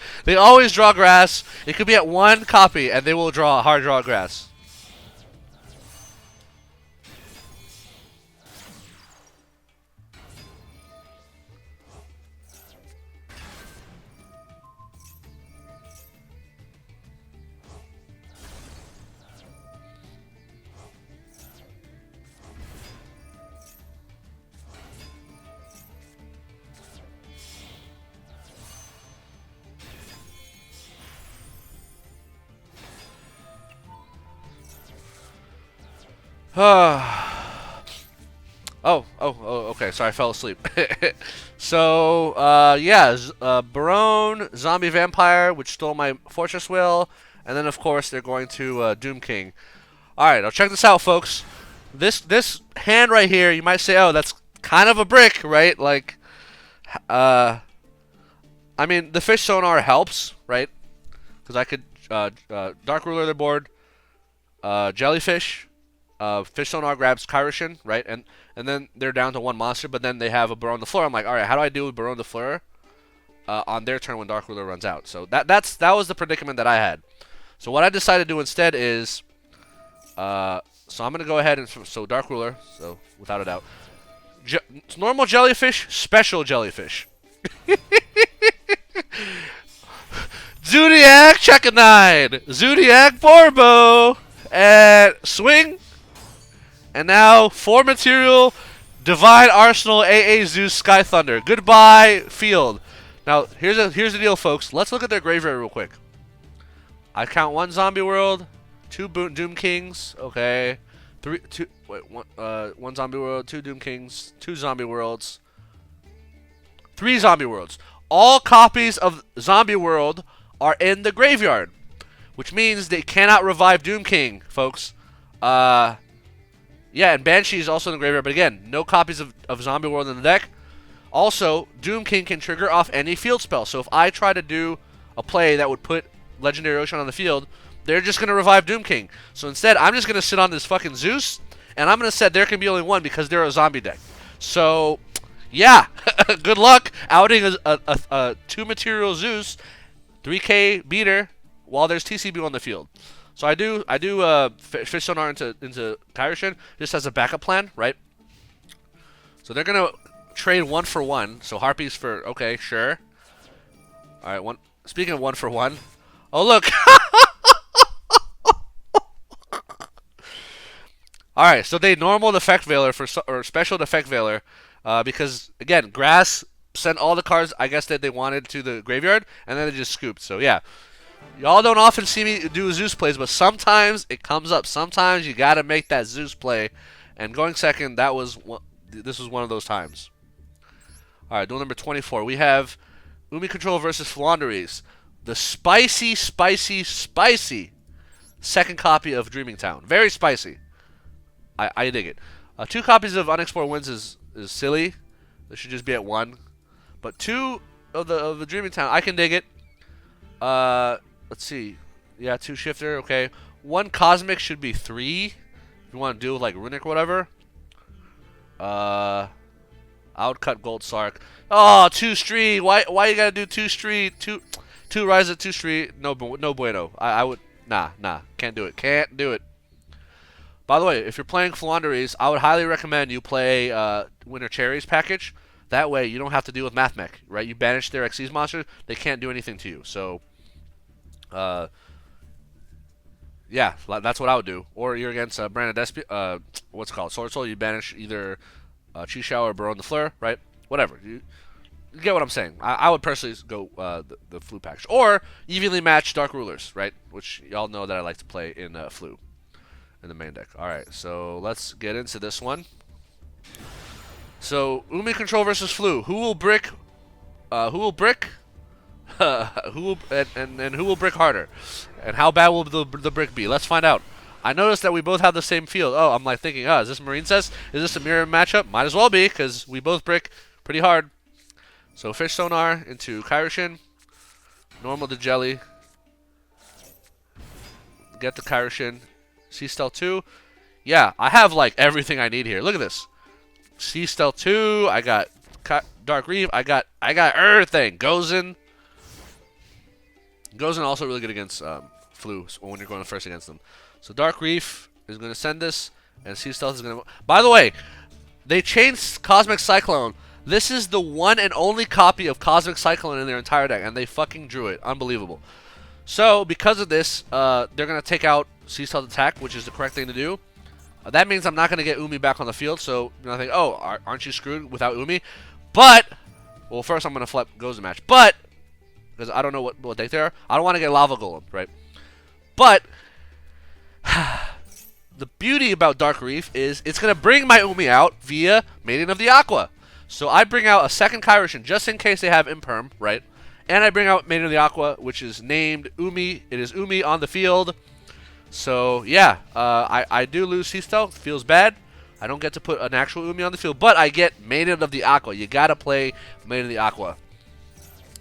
draw grass. It could be at 1 copy, and they will hard draw grass. Okay. Sorry, I fell asleep. So, yeah, Barone, Zombie Vampire, which stole my Fortress Will, and then, of course, they're going to Doom King. Alright, now check this out, folks. This hand right here, you might say, oh, that's kind of a brick, right? Like, I mean, the Fish Sonar helps, right? Because I could Dark Ruler their board, Jellyfish, Fish Sonar grabs Kairyu-Shin, right? And then they're down to 1 monster, but then they have a Baron the Fleur. I'm like, alright, how do I deal with Baron the Fleur on their turn when Dark Ruler runs out? So that was the predicament that I had. So what I decided to do instead is, so I'm going to go ahead and, so Dark Ruler, so without a doubt. Normal Jellyfish, Special Jellyfish. Zodiac, check a 9. Zodiac, Borbo. And swing. And now 4 material, Divine Arsenal, AA Zeus, Sky Thunder. Goodbye, field. Now here's the deal, folks. Let's look at their graveyard real quick. I count 1 Zombie World, 2 Doom Kings. Okay, 1 Zombie World, 2 Doom Kings, 2 Zombie Worlds, 3 Zombie Worlds. All copies of Zombie World are in the graveyard, which means they cannot revive Doom King, folks. Yeah, and Banshee is also in the graveyard, but again, no copies of Zombie World in the deck. Also, Doom King can trigger off any field spell. So if I try to do a play that would put Legendary Ocean on the field, they're just going to revive Doom King. So instead, I'm just going to sit on this fucking Zeus, and I'm going to set there can be only 1 because they're a zombie deck. So, yeah, good luck outing a 2 material Zeus 3K beater while there's TCB on the field. So I do fish sonar into Kairyu-Shin just as a backup plan, right? So they're gonna trade 1 for 1. So harpies for okay, sure. All right, one. Speaking of 1 for 1, oh look. All right, so they normal Defect Veiler or special Defect Veiler because again, grass sent all the cards I guess that they wanted to the graveyard, and then they just scooped. So yeah, y'all don't often see me do ZEUS plays, but sometimes it comes up. Sometimes you gotta make that ZEUS play, and going second, this was one of those times. All right, duel number 24. We have Umi Control versus Floowandereeze. The spicy second copy of Dreaming Town. Very spicy. I dig it. 2 copies of Unexplored Winds is silly. They should just be at 1. But 2 of the Dreaming Town, I can dig it. Let's see. Yeah, 2 Shifter, okay. 1 Cosmic should be 3. If you want to do like Runick or whatever. I would cut Gold Sark. Oh, 2 Street. Why you gotta do 2 Street? 2 Rise at 2 Street. No bueno. I would nah. Can't do it. Can't do it. By the way, if you're playing Floowandereeze, I would highly recommend you play Winter Cherries package. That way, you don't have to deal with Mathmech, right? You banish their Xyz monsters, they can't do anything to you. So, yeah, that's what I would do. Or you're against Brandon Despia, what's it called? Swordsoul, you banish either Chi Shower or Baron the Fleur, right? Whatever. You get what I'm saying. I would personally go the Flu package. Or evenly match Dark Rulers, right? Which y'all know that I like to play in Flu. In the main deck. Alright, so let's get into this one. So, Umi Control versus Flu. Who will brick? And who will brick harder? And how bad will the brick be? Let's find out. I noticed that we both have the same field. Oh, I'm like thinking, is this Marine Cess? Is this a mirror matchup? Might as well be, because we both brick pretty hard. So, Fish Sonar into Kairyu-Shin. Normal to Jelly. Get the Kairyu-Shin. Sea Stealth 2. Yeah, I have like everything I need here. Look at this. Sea Stealth 2. I got Dark Reef. I got everything. Gozen also really good against Flu when you're going first against them. So Dark Reef is going to send this, and Sea Stealth is going to... By the way, they changed Cosmic Cyclone. This is the one and only copy of Cosmic Cyclone in their entire deck, and they fucking drew it. Unbelievable. So, because of this, they're going to take out Sea Stealth Attack, which is the correct thing to do. That means I'm not going to get Umi back on the field, so you're going to think, oh, aren't you screwed without Umi? But, well, first I'm going to flip Gozen match. But, because I don't know what deck they are, I don't want to get Lava Golem, right? But, the beauty about Dark Reef is it's going to bring my Umi out via Maiden of the Aqua. So I bring out a second Kairyu-Shin just in case they have Imperm, right? And I bring out Maiden of the Aqua, which is named Umi. It is Umi on the field. So, yeah, I do lose Sea Stealth. Feels bad. I don't get to put an actual Umi on the field, but I get Maiden of the Aqua. You got to play Maiden of the Aqua.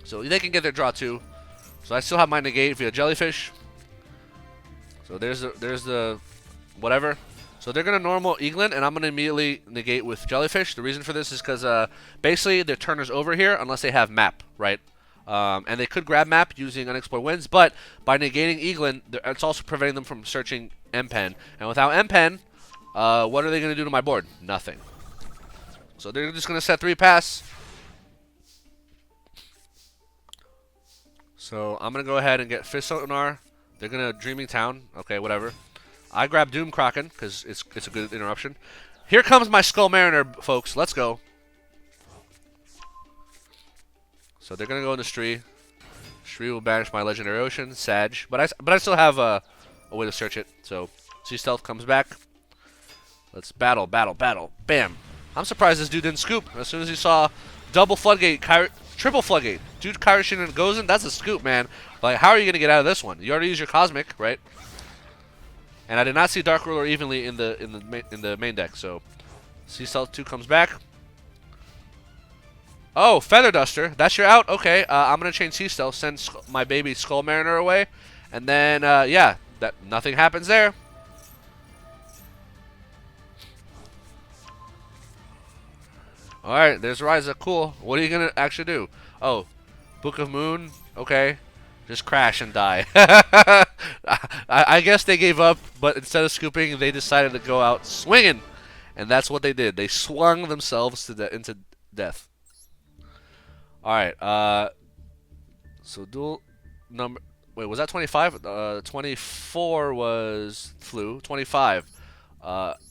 So they can get their draw too. So I still have my negate via Jellyfish. So there's the whatever. So they're going to normal Eaglin, and I'm going to immediately negate with Jellyfish. The reason for this is because basically their turn is over here unless they have Map, right? And they could grab Map using Unexplored Winds, but by negating Eaglin, it's also preventing them from searching M-Pen. And without M-Pen, what are they going to do to my board? Nothing. So they're just going to set 3 pass. So I'm going to go ahead and get Fish Sonar. They're going to Dreaming Town. Okay, whatever. I grab Doom Kraken because it's a good interruption. Here comes my Skull Mariner, folks. Let's go. So they're gonna go into Stree. Stree will banish my Legendary Ocean, Sag, but I still have a way to search it. So Sea Stealth comes back. Let's battle. Bam! I'm surprised this dude didn't scoop. As soon as he saw double Floodgate, triple Floodgate, dude, Kairyu-Shin and Gozen, that's a scoop, man. Like, how are you gonna get out of this one? You already used your Cosmic, right? And I did not see Dark Ruler evenly in the main deck. So Sea Stealth 2 comes back. Oh, Feather Duster. That's your out? Okay, I'm going to change Sea Stealth, send my baby Skull Mariner away. And then, yeah, nothing happens there. Alright, there's Ryza. Cool. What are you going to actually do? Oh, Book of Moon. Okay. Just crash and die. I guess they gave up, but instead of scooping, they decided to go out swinging. And that's what they did. They swung themselves into death. Alright, so dual number... Wait, was that 25? 24 was Flu. 25.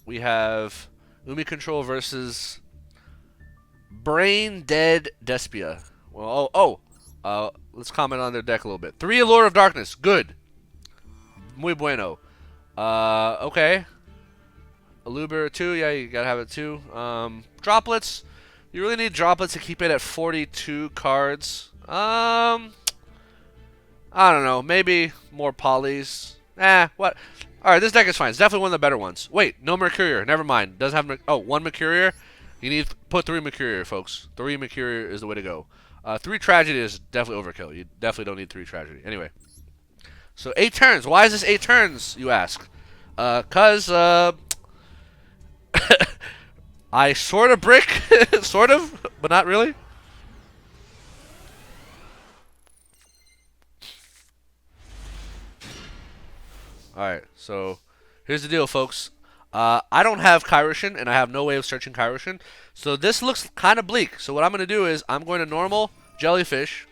We have Umi Control versus Brain Dead Despia. Well, let's comment on their deck a little bit. 3 Allure of Darkness. Good. Muy bueno. Okay. Aluber 2. Yeah, you gotta have it too. Droplets. You really need droplets to keep it at 42 cards. I don't know. Maybe more polys. What? Alright, this deck is fine. It's definitely one of the better ones. Wait, no Mercurier. Never mind. Doesn't have... one Mercurier. You need to put 3 Mercurier, folks. 3 Mercurier is the way to go. 3 Tragedy is definitely overkill. You definitely don't need 3 Tragedy. Anyway. So, 8 turns. Why is this 8 turns, you ask? I sort of brick. Sort of, but not really. Alright, so here's the deal, folks. I don't have Kairyu-Shin, and I have no way of searching Kairyu-Shin. So this looks kind of bleak. So what I'm going to do is I'm going to normal Jellyfish,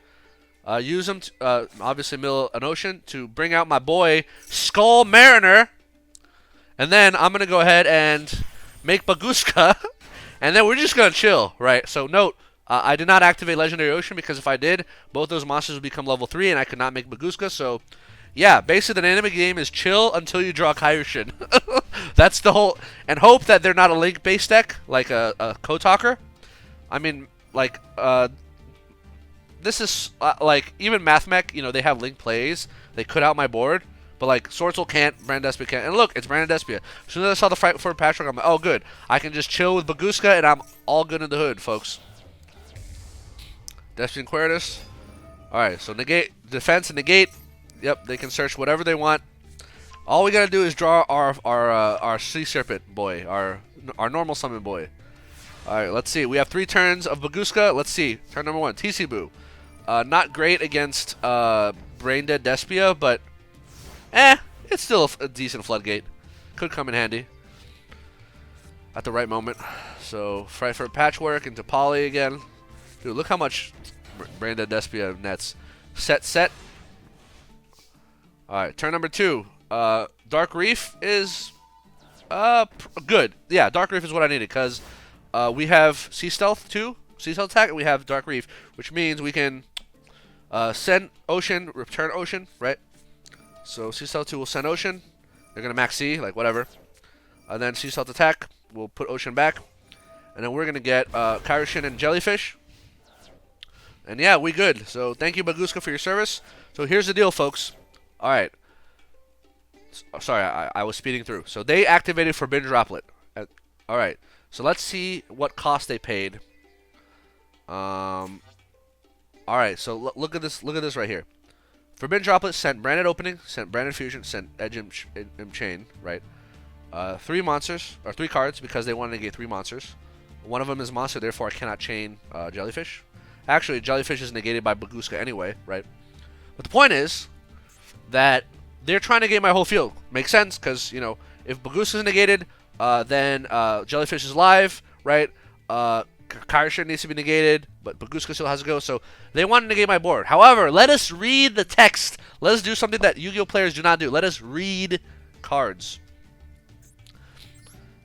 use them to, obviously mill an ocean, to bring out my boy Skull Mariner. And then I'm going to go ahead and make Bagooska. And then we're just going to chill, right? So note, I did not activate Legendary Ocean because if I did, both those monsters would become level 3 and I could not make Bagooska. So yeah, basically the name of the game is chill until you draw Kairyu-Shin. That's the whole... And hope that they're not a Link-based deck, like a Kotalker. I mean, like, this is, like, even Mathmech, you know, they have Link plays. They cut out my board. But, like, Swordsoul can't, Branded Despia can't. And look, it's Branded Despia. As soon as I saw the fight for Patrick, I'm like, oh, good. I can just chill with Bagooska, and I'm all good in the hood, folks. Despian Queritus. Alright, so negate, defense and negate. Yep, they can search whatever they want. All we gotta do is draw our Sea Serpent boy, our normal summon boy. Alright, let's see. We have 3 turns of Bagooska. Let's see. Turn number 1, TC Boo. Not great against Brain Dead Despia, but it's still a decent floodgate. Could come in handy at the right moment. So, Fright for Patchwork into Poly again. Dude, look how much Brain Dead Despia nets. Set. Alright, turn number 2. Dark Reef is good. Yeah, Dark Reef is what I needed because we have Sea Stealth 2, Sea Stealth attack, and we have Dark Reef, which means we can send Ocean, return Ocean, right? So Sea Stealth 2 will send Ocean. They're going to max C, like whatever. And then Sea Stealth attack will put Ocean back. And then we're going to get Kairyu-Shin and Jellyfish. And yeah, we good. So thank you, Bagooska, for your service. So here's the deal, folks. Alright. Sorry, I was speeding through. So they activated Forbidden Droplet. Alright. So let's see what cost they paid. Alright, so look at this right here. Forbidden Droplet sent Branded Opening, sent Branded Fusion, sent Edge Chain, right? 3 monsters, or 3 cards, because they wanted to get 3 monsters. One of them is monster, therefore I cannot chain Jellyfish. Actually, Jellyfish is negated by Bagooska anyway, right? But the point is that they're trying to get my whole field. Makes sense, because, you know, if Bagooska is negated, then Jellyfish is live, right? Kairyu-Shin needs to be negated, but Bagooska still has to go, so they want to negate my board. However, let us read the text. Let us do something that Yu-Gi-Oh! Players do not do. Let us read cards.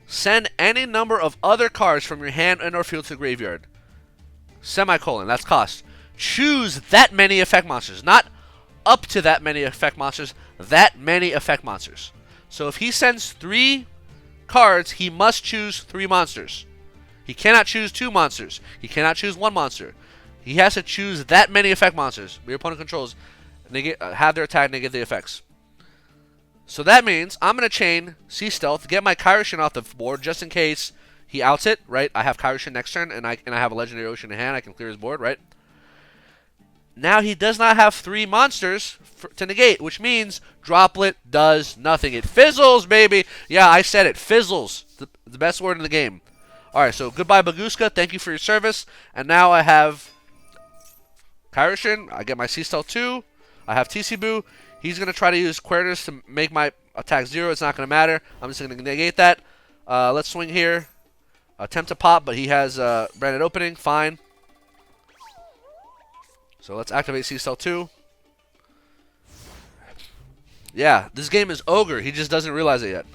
Send any number of other cards from your hand and or field to the graveyard. Semicolon, that's cost. Choose that many effect monsters. Not up to that many effect monsters. That many effect monsters. So if he sends 3 cards, he must choose 3 monsters. He cannot choose 2 monsters. He cannot choose 1 monster. He has to choose that many effect monsters. Your opponent controls, have their attack negate the effects. So that means I'm going to chain Sea Stealth, get my Kairyu-Shin off the board just in case he outs it, right? I have Kairyu-Shin next turn, and I have a Legendary Ocean in hand. I can clear his board, right? Now he does not have 3 monsters to negate, which means Droplet does nothing. It fizzles, baby. Yeah, I said it. Fizzles. The best word in the game. Alright, so goodbye, Bagooska. Thank you for your service. And now I have Kairyu-Shin. I get my Sea Stealth 2. I have TC He's going to try to use Quertus to make my attack 0. It's not going to matter. I'm just going to negate that. Let's swing here. Attempt to pop, but he has branded opening. Fine. So let's activate C-Cell 2. Yeah, this game is ogre. He just doesn't realize it yet.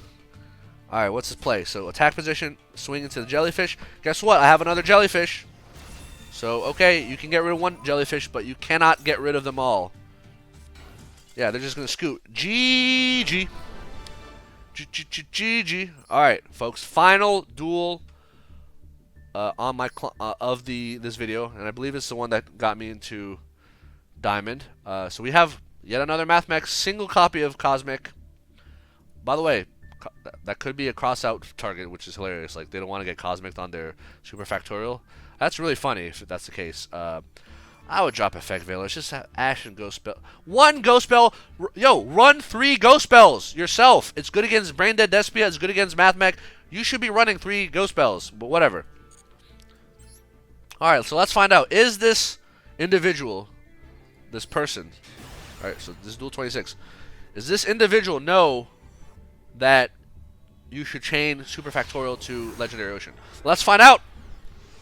Alright, what's his play? So attack position, swing into the jellyfish. Guess what? I have another jellyfish. So, okay, you can get rid of one jellyfish, but you cannot get rid of them all. Yeah, they're just going to scoot. GG. GG. Alright, folks. Final duel on my of this video, and I believe it's the one that got me into Diamond. So we have yet another Mathmech, single copy of Cosmic. By the way, that could be a cross-out target, which is hilarious. Like, they don't want to get Cosmic on their Super Factorial. That's really funny if that's the case. I would drop Effect Veil. It's just have Ash and Ghost Spell. One Ghost Spell. Yo, run 3 Ghost Spells yourself. It's good against Brain Dead Despia. It's good against Mathmech. You should be running 3 Ghost Spells, but whatever. Alright, so let's find out. Is this individual, this person, alright, so this is Duel 26, does this individual know that you should chain Super Factorial to Legendary Ocean? Let's find out.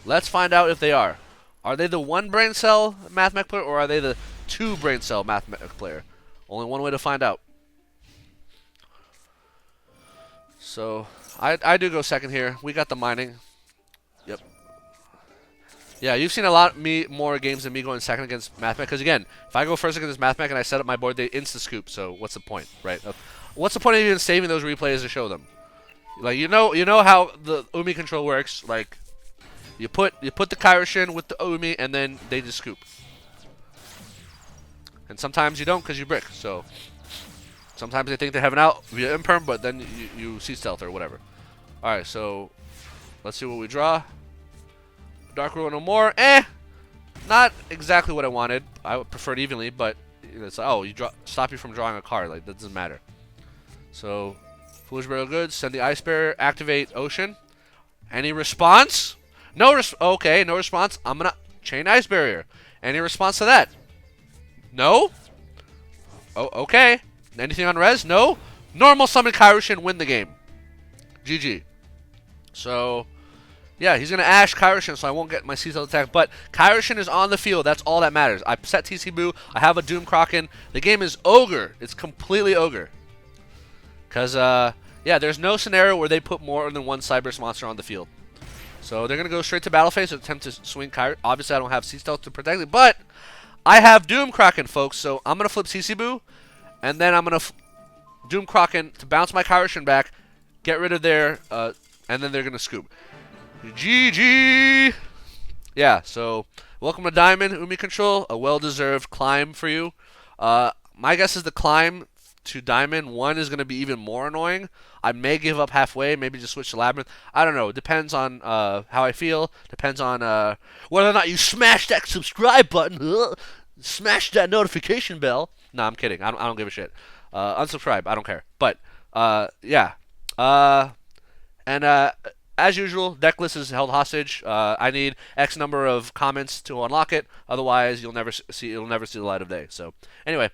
Let's find out if they are. Are they the 1 brain cell Mathmech player, or are they the 2 brain cell Mathmech player? Only one way to find out. So, I do go second here. We got the mining. Yep. Yeah, you've seen a lot more games than me going second against Mathmech. Because again, if I go first against Mathmech and I set up my board, they insta-scoop. So what's the point, right? What's the point of even saving those replays to show them? Like, you know how the Umi control works. Like, you put the Kairyu-Shin with the Umi, and then they just scoop. And sometimes you don't because you brick. So sometimes they think they have an out via imperm, but then you see stealth or whatever. All right, so let's see what we draw. Dark Ruin no more. Not exactly what I wanted. I would prefer it evenly, but it's like, oh, stop you from drawing a card. Like, that doesn't matter. So, Foolish Burial Goods, send the Ice Barrier, activate Ocean. Any response? Okay, no response. I'm gonna chain Ice Barrier. Any response to that? No? Oh, okay. Anything on res? No? Normal summon Kairyu-Shin, win the game. GG. So, yeah, he's going to Ash Kairyu-Shin, so I won't get my C-Cell attack. But Kairyu-Shin is on the field. That's all that matters. I set TC Boo. I have a Doom Kraken. The game is ogre. It's completely ogre. Because, yeah, there's no scenario where they put more than 1 Cyberse monster on the field. So they're going to go straight to battle phase and attempt to swing Kairyu. Obviously, I don't have C-Stealth to protect it, but I have Doom Kraken, folks. So I'm going to flip CC Boo, and then I'm going to Doom Kraken to bounce my Kairyu-Shin back, get rid of their, and then they're going to scoop. GG! Yeah, so welcome to Diamond, Umi Control. A well-deserved climb for you. My guess is the climb to Diamond 1 is going to be even more annoying. I may give up halfway, maybe just switch to Labrynth. I don't know. It depends on how I feel. Depends on whether or not you smash that subscribe button. Smash that notification bell. No, I'm kidding. I don't give a shit. Unsubscribe. I don't care. But, yeah. As usual, deck list is held hostage. I need X number of comments to unlock it. Otherwise, it'll never see the light of day. So, anyway.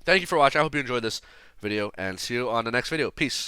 Thank you for watching. I hope you enjoyed this video, and see you on the next video. Peace.